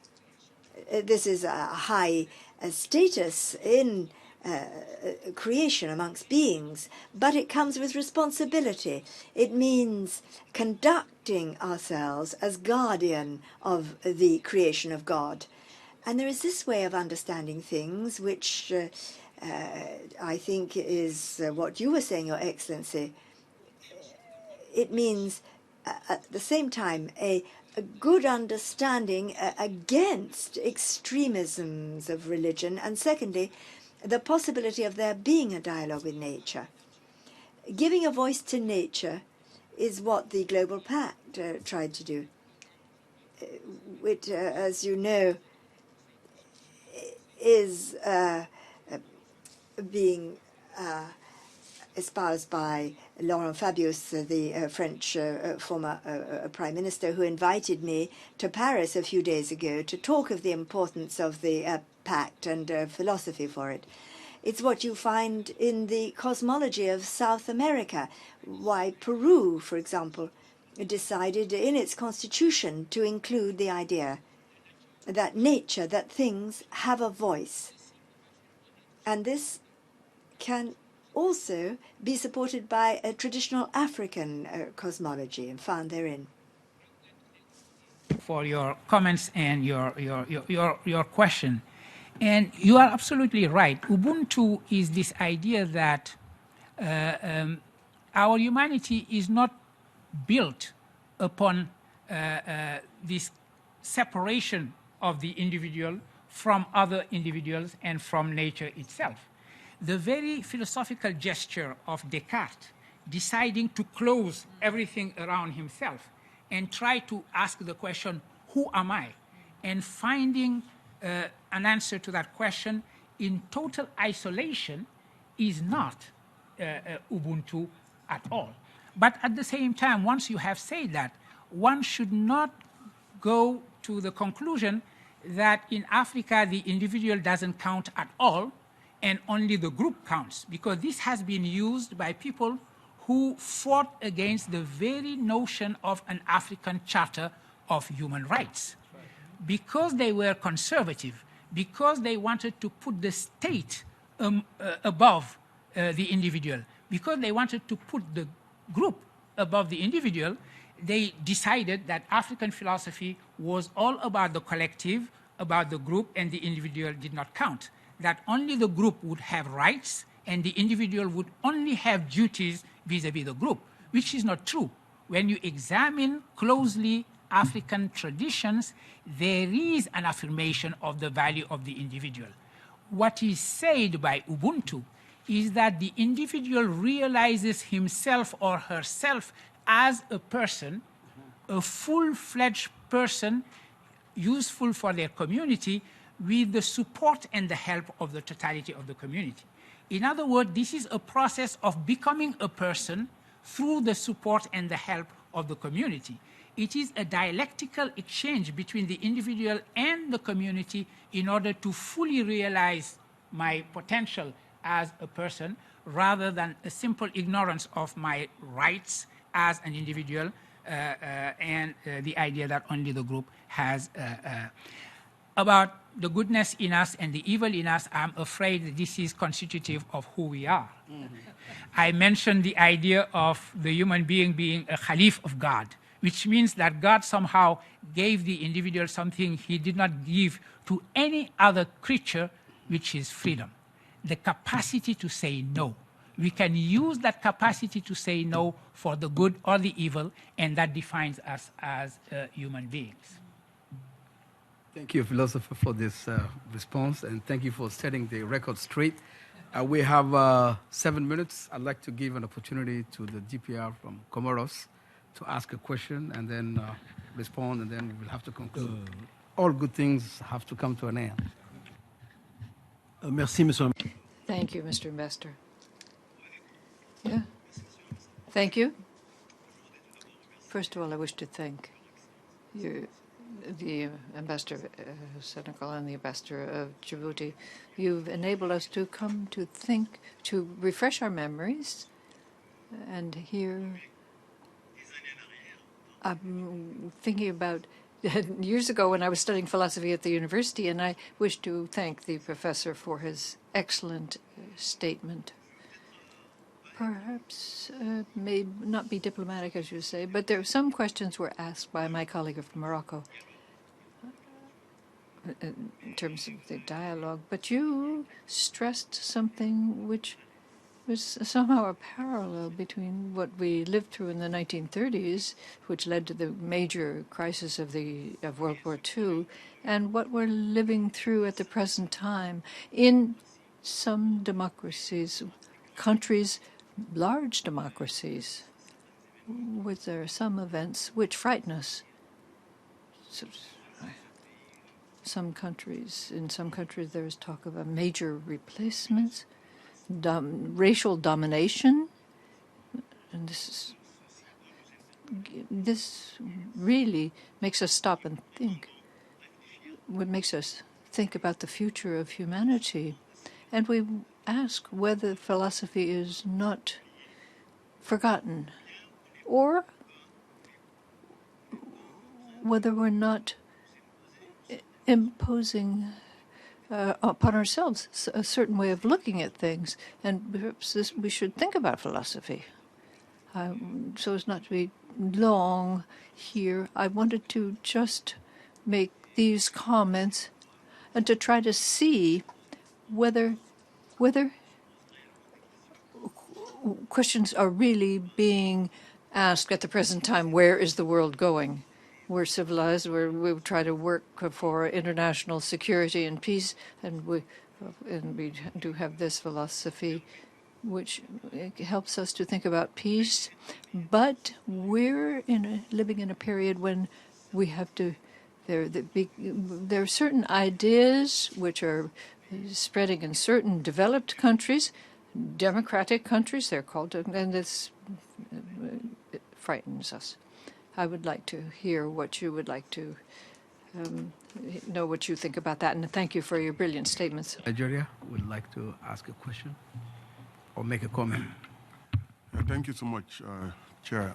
Speaker 2: this is a high status in creation amongst beings, but it comes with responsibility. It means conducting ourselves as guardian of the creation of God. And there is this way of understanding things, which I think is what you were saying, Your Excellency. It means, at the same time, a good understanding against extremisms of religion, and secondly, the possibility of there being a dialogue with nature. Giving a voice to nature is what the Global Pact tried to do, which, as you know, is being espoused by Laurent Fabius, the French former Prime Minister, who invited me to Paris a few days ago to talk of the importance of the pact and philosophy for it. It's what you find in the cosmology of South America. Why Peru, for example, decided in its constitution to include the idea that nature, that things have a voice. And this can also be supported by a traditional African cosmology and found therein.
Speaker 5: For your comments and your question. And you are absolutely right. Ubuntu is this idea that our humanity is not built upon this separation of the individual from other individuals and from nature itself. The very philosophical gesture of Descartes, deciding to close everything around himself and try to ask the question, who am I? And finding an answer to that question in total isolation is not Ubuntu at all. But at the same time, once you have said that, one should not go to the conclusion that in Africa the individual doesn't count at all and only the group counts, because this has been used by people who fought against the very notion of an African Charter of Human Rights. Because they were conservative, because they wanted to put the state above the individual, because they wanted to put the group above the individual, they decided that African philosophy was all about the collective, about the group, and the individual did not count. That only the group would have rights and the individual would only have duties vis-à-vis the group, which is not true. When you examine closely African traditions, there is an affirmation of the value of the individual. What is said by Ubuntu is that the individual realizes himself or herself as a person, a full-fledged person, useful for their community, with the support and the help of the totality of the community. In other words, this is a process of becoming a person through the support and the help of the community. It is a dialectical exchange between the individual and the community in order to fully realize my potential as a person, rather than a simple ignorance of my rights as an individual and the idea that only the group has. About the goodness in us and the evil in us, I'm afraid that this is constitutive of who we are. Mm-hmm. I mentioned the idea of the human being being a Khalif of God, which means that God somehow gave the individual something he did not give to any other creature, which is freedom, the capacity to say no. We can use that capacity to say no for the good or the evil, and that defines us as human beings.
Speaker 1: Thank you, philosopher, for this response, and thank you for setting the record straight. We have 7 minutes. I'd like to give an opportunity to the DPR from Comoros to ask a question and then respond, and then we'll have to conclude. All good things have to come to an end.
Speaker 6: Merci, Monsieur.
Speaker 4: Thank you, Mr. Ambassador. Yeah. Thank you. First of all, I wish to thank you, the Ambassador of Senegal and the Ambassador of Djibouti. You've enabled us to come to think, to refresh our memories, and here I'm thinking about years ago when I was studying philosophy at the university, and I wish to thank the professor for his excellent statement. Perhaps may not be diplomatic, as you say, but there some questions were asked by my colleague from Morocco in terms of the dialogue. But you stressed something which was somehow a parallel between what we lived through in the 1930s, which led to the major crisis of World War II, and what we're living through at the present time in some democracies, countries, large democracies, where there are some events which frighten us. So, in some countries, there's talk of a major replacement. racial domination. And this really makes us stop and think. What makes us think about the future of humanity. And we ask whether philosophy is not forgotten, or whether we're not imposing upon ourselves a certain way of looking at things. And perhaps we should think about philosophy. So as not to be long here, I wanted to just make these comments and to try to see whether questions are really being asked at the present time. Where is the world going? We're civilized. We try to work for international security and peace, and we do have this philosophy, which helps us to think about peace. But we're living in a period when we have to. There are certain ideas which are spreading in certain developed countries, democratic countries, they're called, and it frightens us. I would like to hear what you would like to know what you think about that, and thank you for your brilliant statements.
Speaker 1: Nigeria would like to ask a question or make a comment.
Speaker 8: Thank you so much, Chair.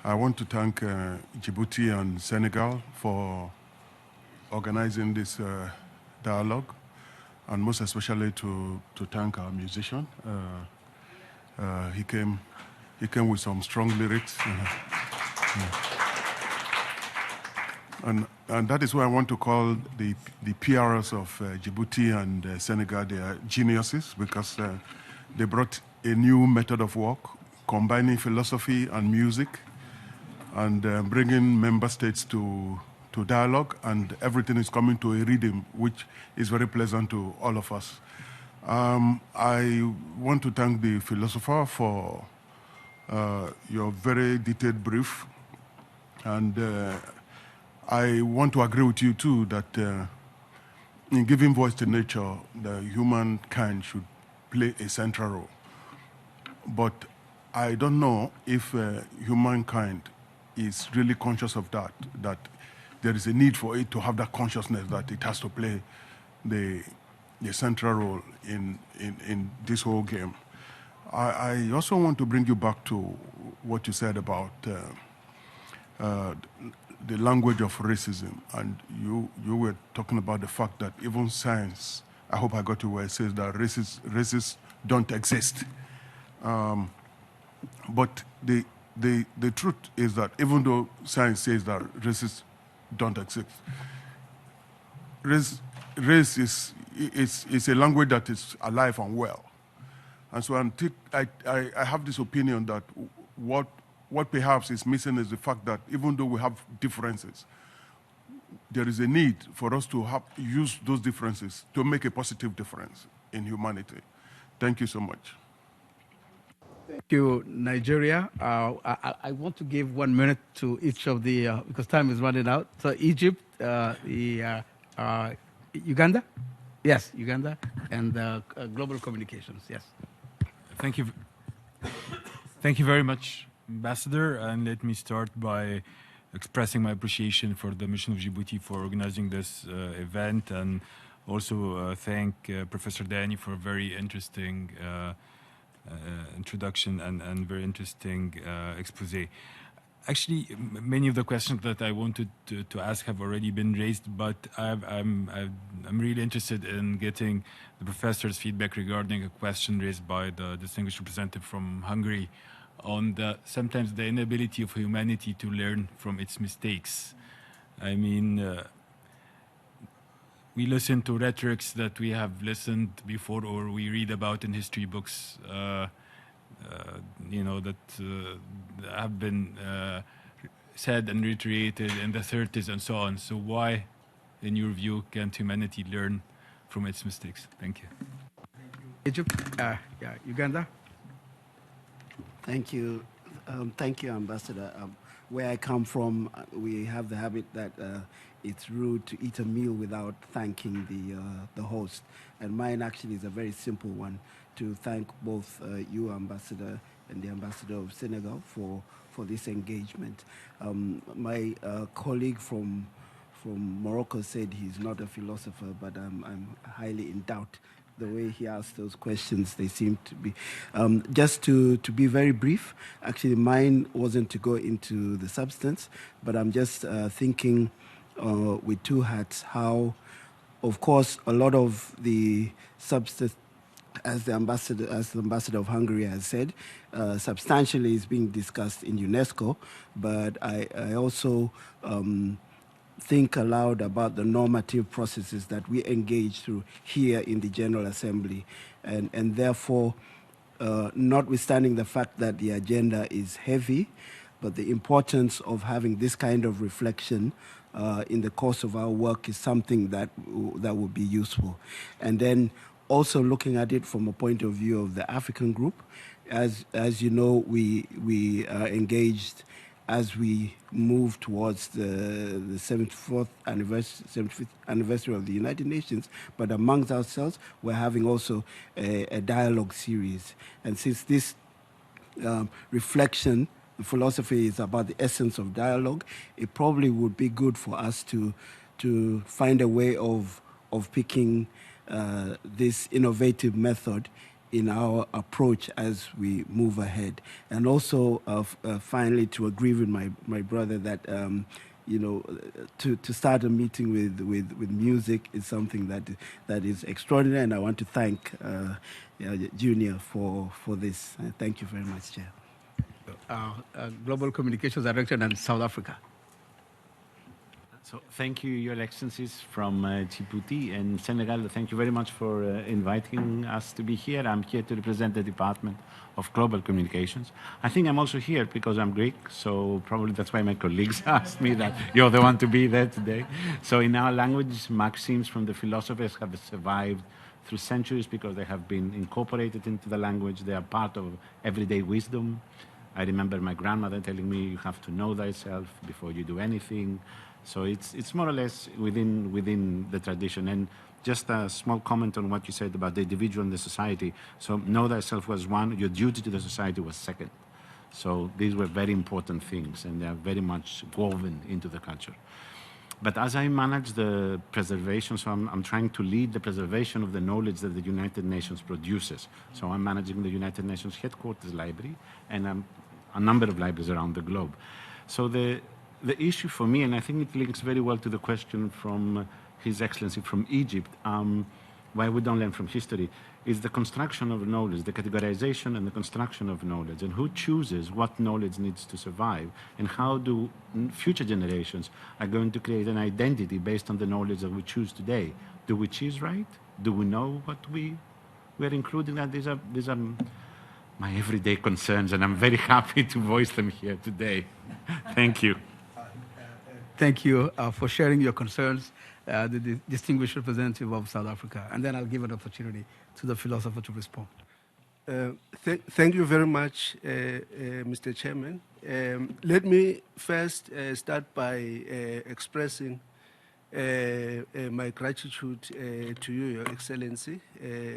Speaker 8: I want to thank Djibouti and Senegal for organizing this dialogue, and most especially to thank our musician. He came with some strong lyrics. And that is why I want to call the PRs of Djibouti and Senegal, they are geniuses, because they brought a new method of work, combining philosophy and music, and bringing member states to dialogue, and everything is coming to a rhythm, which is very pleasant to all of us. I want to thank the philosopher for your very detailed brief, and I want to agree with you too that in giving voice to nature, the humankind should play a central role. But I don't know if humankind is really conscious of that there is a need for it to have that consciousness that it has to play the central role in this whole game. I also want to bring you back to what you said about the language of racism, and you were talking about the fact that even science, I hope I got you where it says that racists don't exist. But the truth is that even though science says that racists don't exist, race is a language that is alive and well. And so I have this opinion that what perhaps is missing is the fact that even though we have differences, there is a need for us to use those differences to make a positive difference in humanity. Thank you so much.
Speaker 1: Thank you, Nigeria. I want to give 1 minute to each of the, because time is running out. So Egypt, Uganda? Yes, Uganda, and Global Communications, yes.
Speaker 9: Thank you. Thank you very much, Ambassador. And let me start by expressing my appreciation for the mission of Djibouti for organizing this event, and also thank Professor Diagne for a very interesting introduction and very interesting expose. Actually, many of the questions that I wanted to ask have already been raised, but I'm really interested in getting the professor's feedback regarding a question raised by the distinguished representative from Hungary on sometimes the inability of humanity to learn from its mistakes. I mean, we listen to rhetorics that we have listened before or we read about in history books, that have been said and reiterated in the 30s and so on. So why, in your view, can't humanity learn from its mistakes? Thank you.
Speaker 1: Egypt, Uganda.
Speaker 10: Thank you. Thank you, Ambassador. where I come from, we have the habit that it's rude to eat a meal without thanking the host. And mine actually is a very simple one, to thank both you, Ambassador, and the Ambassador of Senegal for this engagement. My colleague from Morocco said he's not a philosopher, but I'm highly in doubt. The way he asked those questions, they seem to be. Just to be very brief, actually mine wasn't to go into the substance, but I'm just thinking with two hats how, of course, a lot of the substance, as the ambassador of Hungary has said, substantially is being discussed in UNESCO, but I also think aloud about the normative processes that we engage through here in the General Assembly. And therefore, notwithstanding the fact that the agenda is heavy, but the importance of having this kind of reflection in the course of our work is something that would be useful. And then also looking at it from a point of view of the African group, as you know, we are engaged as we move towards the 75th anniversary of the United Nations, but amongst ourselves, we're having also a dialogue series. And since this reflection, philosophy is about the essence of dialogue, it probably would be good for us to find a way of picking this innovative method in our approach as we move ahead. And also, finally, to agree with my brother that, you know, to start a meeting with music is something that is extraordinary, and I want to thank Junior for this. Thank you very much, Chair.
Speaker 1: Global Communications Director in South Africa.
Speaker 11: So thank you, Your Excellencies from Djibouti and Senegal. Thank you very much for inviting us to be here. I'm here to represent the Department of Global Communications. I think I'm also here because I'm Greek, so probably that's why my colleagues asked me that you're the one to be there today. So in our language, maxims from the philosophers have survived through centuries because they have been incorporated into the language. They are part of everyday wisdom. I remember my grandmother telling me, you have to know thyself before you do anything. So it's more or less within the tradition. And just a small comment on what you said about the individual and the society. So know thyself was one, your duty to the society was second. So these were very important things, and they are very much woven into the culture. But as I manage the preservation, so I'm trying to lead the preservation of the knowledge that the United Nations produces. So I'm managing the United Nations Headquarters Library and a number of libraries around the globe. So the issue for me, and I think it links very well to the question from His Excellency from Egypt, why we don't learn from history, is the construction of knowledge, the categorization and the construction of knowledge, and who chooses what knowledge needs to survive, and how do future generations are going to create an identity based on the knowledge that we choose today. Do we choose right? Do we know what we are including? That these are my everyday concerns, and I'm very happy to voice them here today. Thank you.
Speaker 1: Thank you for sharing your concerns, the distinguished representative of South Africa. And then I'll give an opportunity to the philosopher to respond.
Speaker 12: Thank you very much, Mr. Chairman. Let me first start by expressing my gratitude to you, Your Excellency,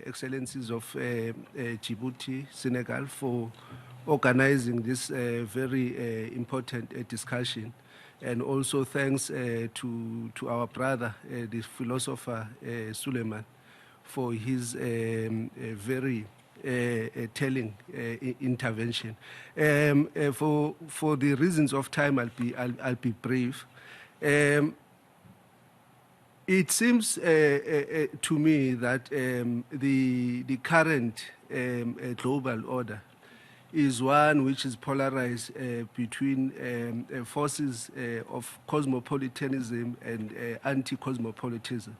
Speaker 12: Excellencies of Djibouti, Senegal, for organizing this very important discussion. And also thanks to our brother, the philosopher Souleymane, for his very telling intervention. For the reasons of time, I'll be brief. It seems to me that the current global order is one which is polarized between forces of cosmopolitanism and anti-cosmopolitanism.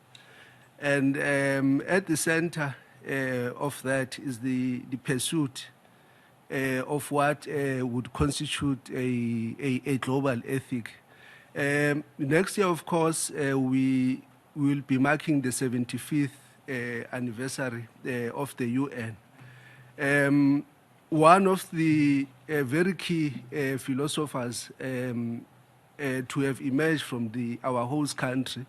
Speaker 12: And at the center of that is the pursuit of what would constitute a global ethic. Next year, of course, we will be marking the 75th anniversary of the UN. one of the very key philosophers to have emerged from our host country,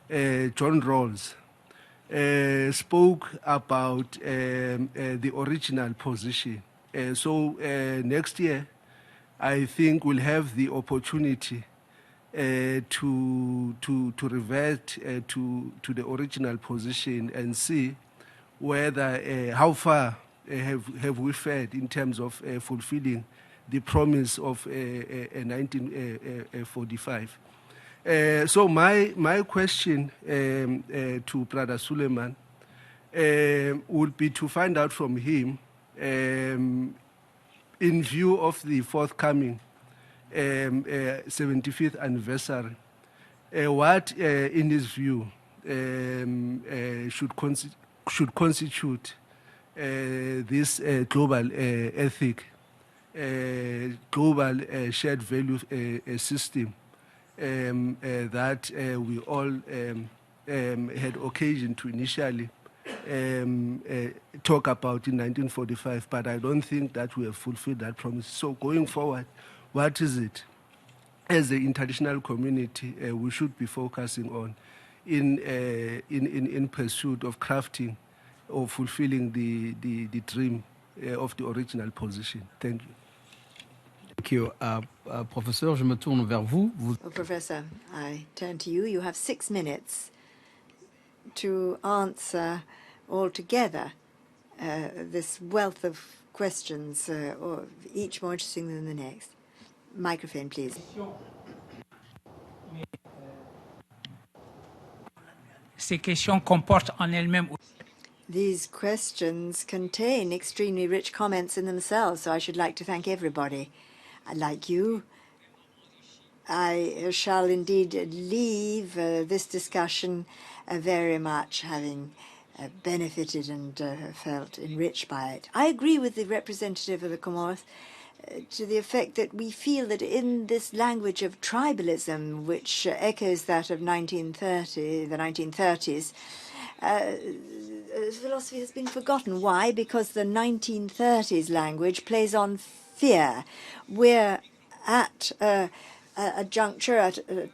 Speaker 12: John Rawls, spoke about the original position. So next year, I think we'll have the opportunity to revert to the original position and see whether how far have we fared in terms of fulfilling the promise of 1945. So my question to Brother Souleymane would be to find out from him, in view of the forthcoming 75th anniversary, what, in his view, should constitute this global ethic, global shared value system that we all had occasion to initially talk about in 1945, but I don't think that we have fulfilled that promise. So going forward, what is it, as the international community, we should be focusing on in pursuit of crafting or fulfilling the dream of the original position? Thank you.
Speaker 1: Thank you. Professeur, je me tourne vers vous.
Speaker 2: Well, Professor, I turn to you. You have 6 minutes to answer altogether this wealth of questions, or each more interesting than the next. Microphone, please.
Speaker 5: Ces questions comportent en elles-mêmes.
Speaker 2: These questions contain extremely rich comments in themselves, so I should like to thank everybody. Like you, I shall indeed leave this discussion very much having benefited and felt enriched by it. I agree with the representative of the Comoros to the effect that we feel that in this language of tribalism, which echoes that of the 1930s, philosophy has been forgotten. Why? Because the 1930s language plays on fear. We're at a juncture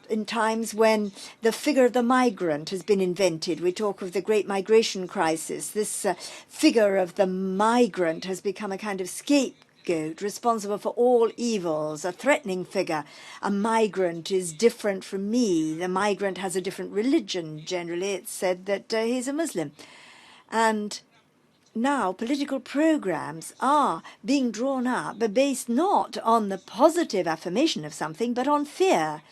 Speaker 2: in times when the figure of the migrant has been invented. We talk of the great migration crisis. This figure of the migrant has become a kind of scapegoat responsible for all evils, a threatening figure. A migrant is different from me. The migrant has a different religion. Generally, it's said that he's a Muslim. And now political programs are being drawn up, but based not on the positive affirmation of something, but on fear,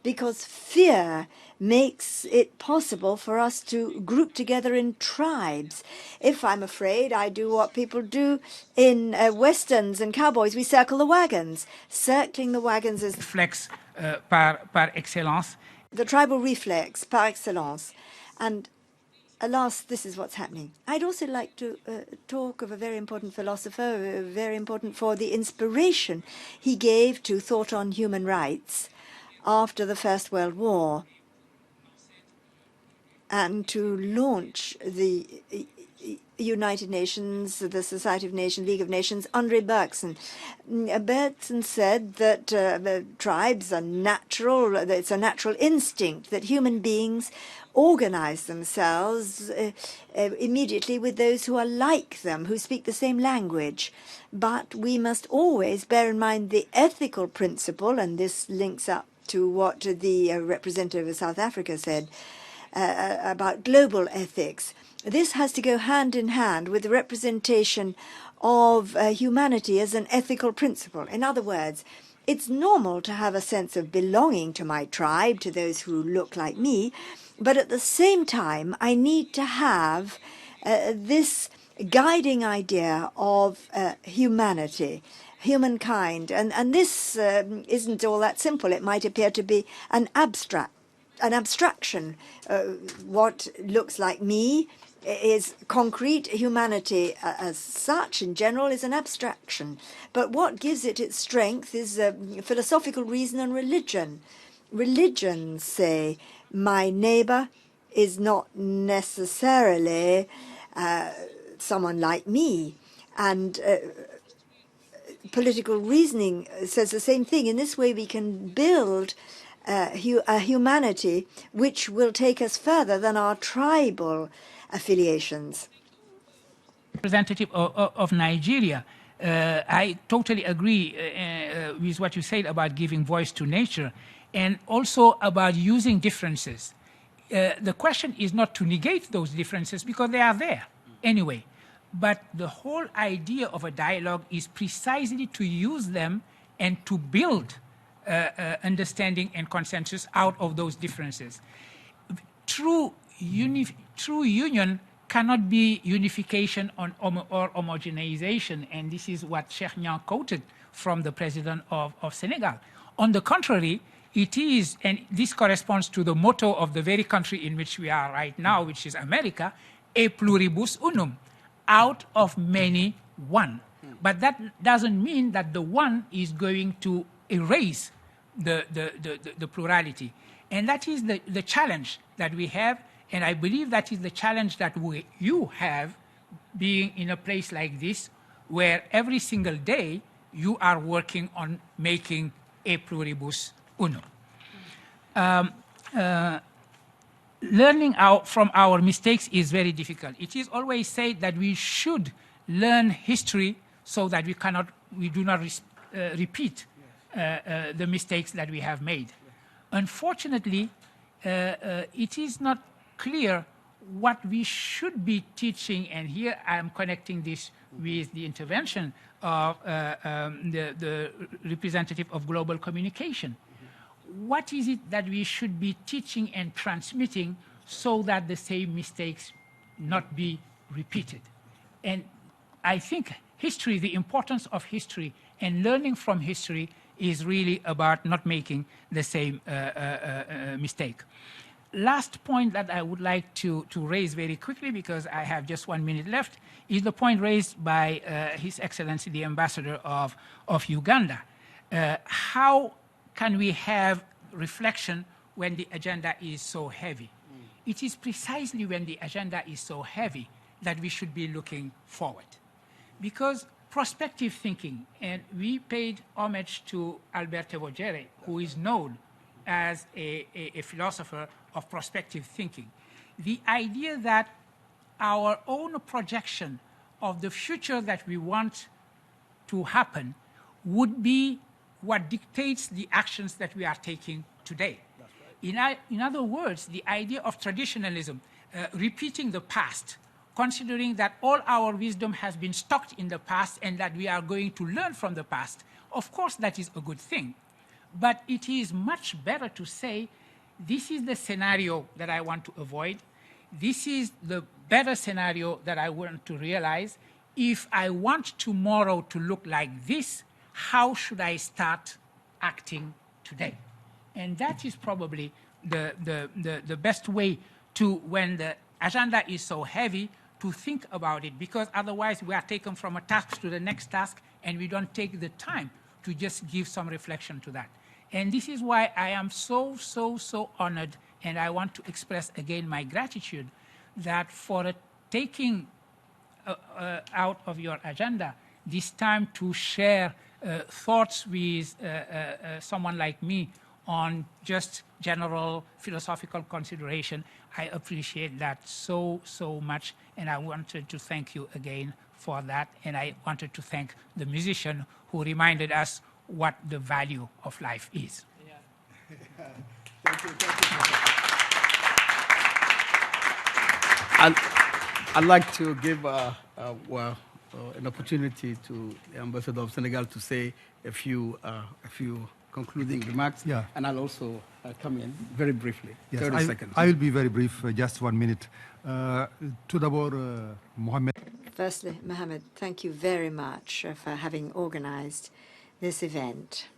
Speaker 2: because fear makes it possible for us to group together in tribes. If I'm afraid, I do what people do in westerns and cowboys. We circle the wagons. Circling the wagons is
Speaker 5: Reflex par excellence.
Speaker 2: The tribal reflex par excellence. And alas, this is what's happening. I'd also like to talk of a very important philosopher, very important for the inspiration he gave to thought on human rights after the First World War, and to launch the United Nations, the Society of Nations, League of Nations, Andre Bergson. Bergson said that tribes are natural, that it's a natural instinct that human beings organize themselves immediately with those who are like them, who speak the same language. But we must always bear in mind the ethical principle, and this links up to what the representative of South Africa said about global ethics. This has to go hand in hand with the representation of humanity as an ethical principle. In other words, it's normal to have a sense of belonging to my tribe, to those who look like me, but at the same time, I need to have this guiding idea of humanity, humankind. And this isn't all that simple. It might appear to be an abstraction. What looks like me is concrete. Humanity as such, in general, is an abstraction. But what gives it its strength is philosophical reason and religion. Religions say, my neighbor is not necessarily someone like me. And political reasoning says the same thing. In this way, we can build a humanity which will take us further than our tribal affiliations.
Speaker 5: Representative of Nigeria, I totally agree with what you said about giving voice to nature and also about using differences. The question is not to negate those differences because they are there anyway. But the whole idea of a dialogue is precisely to use them and to build understanding and consensus out of those differences. True union cannot be unification or homogenization, and this is what Cheikh Niang quoted from the president of Senegal. On the contrary, it is, and this corresponds to the motto of the very country in which we are right now, which is America, e pluribus unum, out of many, one. But that doesn't mean that the one is going to erase the plurality. And that is the challenge that we have, and I believe that is the challenge that you have being in a place like this, where every single day you are working on making a pluribus unum. Learning from our mistakes is very difficult. It is always said that we should learn history so that we do not repeat the mistakes that we have made. Unfortunately, it is not clear what we should be teaching, and here I am connecting this with the intervention of the representative of global communication. What is it that we should be teaching and transmitting so that the same mistakes not be repeated? And I think history, the importance of history and learning from history is really about not making the same mistake. Last point that I would like to raise very quickly, because I have just 1 minute left, is the point raised by His Excellency the Ambassador of Uganda. How can we have reflection when the agenda is so heavy? It is precisely when the agenda is so heavy that we should be looking forward. Because prospective thinking, and we paid homage to Alberto Vogere, who is known as a philosopher of prospective thinking. The idea that our own projection of the future that we want to happen would be what dictates the actions that we are taking today. Right. In other words, the idea of traditionalism, repeating the past, considering that all our wisdom has been stocked in the past and that we are going to learn from the past, of course that is a good thing. But it is much better to say, this is the scenario that I want to avoid. This is the better scenario that I want to realize. If I want tomorrow to look like this, how should I start acting today? And that is probably the best way to, when the agenda is so heavy, to think about it, because otherwise we are taken from a task to the next task and we don't take the time to just give some reflection to that. And this is why I am so honored, and I want to express again my gratitude that for taking out of your agenda this time to share thoughts with someone like me on just general philosophical consideration. I appreciate that so much, and I wanted to thank you again for that, and I wanted to thank the musician who reminded us what the value of life is.
Speaker 12: Yeah. Thank you.
Speaker 1: I'd like to give an opportunity to the Ambassador of Senegal to say a few concluding remarks.
Speaker 13: Yeah.
Speaker 1: And I'll also come in very briefly,
Speaker 13: yes,
Speaker 1: 30 seconds.
Speaker 13: I will be very brief, just 1 minute. Tout d'abord, Mohamed.
Speaker 2: Firstly, Mohamed, thank you very much for having organized this event.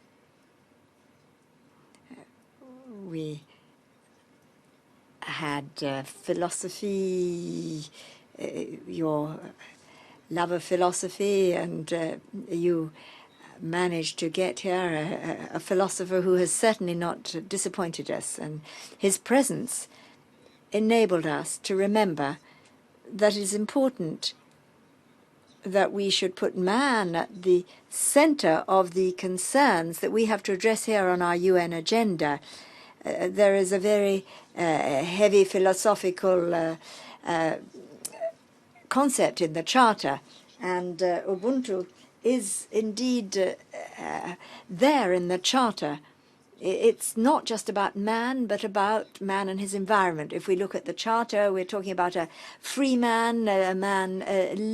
Speaker 2: We had philosophy, your love of philosophy, and you managed to get here a philosopher who has certainly not disappointed us, and his presence enabled us to remember that it is important that we should put man at the center of the concerns that we have to address here on our UN agenda. There is a very heavy philosophical concept in the Charter, and Ubuntu is indeed there in the Charter. It's not just about man, but about man and his environment. If we look at the Charter, we're talking about a free man, a man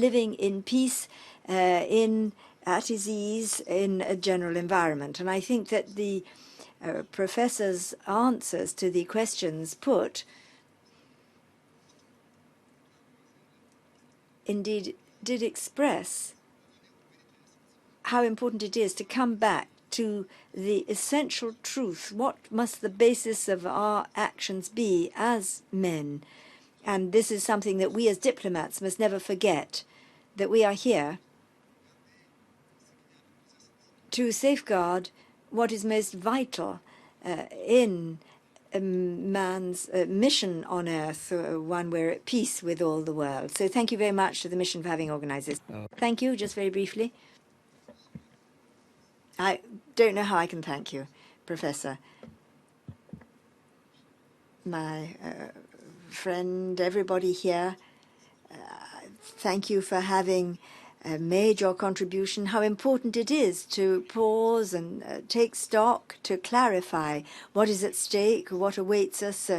Speaker 2: living in peace, at his ease in a general environment. And I think that the professor's answers to the questions put indeed did express how important it is to come back to the essential truth. What must the basis of our actions be as men? And this is something that we as diplomats must never forget, that we are here to safeguard what is most vital in man's mission on Earth, one where at peace with all the world. So thank you very much to the mission for having organized this. Thank you, just very briefly. I don't know how I can thank you, Professor. My friend, everybody here, thank you for having made your contribution, how important it is to pause and take stock, to clarify what is at stake, what awaits us,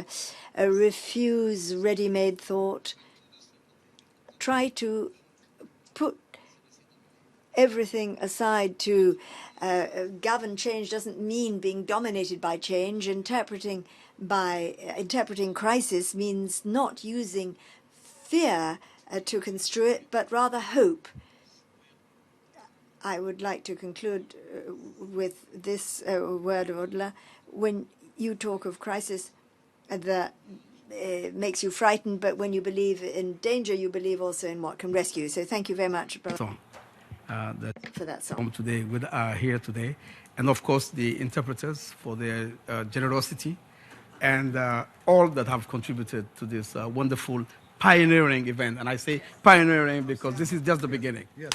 Speaker 2: refuse ready-made thought. Try to put everything aside. To govern change doesn't mean being dominated by change. Interpreting crisis means not using fear to construe it, but rather hope. I would like to conclude with this word of Odla. When you talk of crisis, that makes you frightened, but when you believe in danger, you believe also in what can rescue. So thank you very much for that song.
Speaker 1: Today, here today, and of course the interpreters for their generosity, and all that have contributed to this wonderful pioneering event. And I say pioneering because this is just the beginning.
Speaker 13: Yes.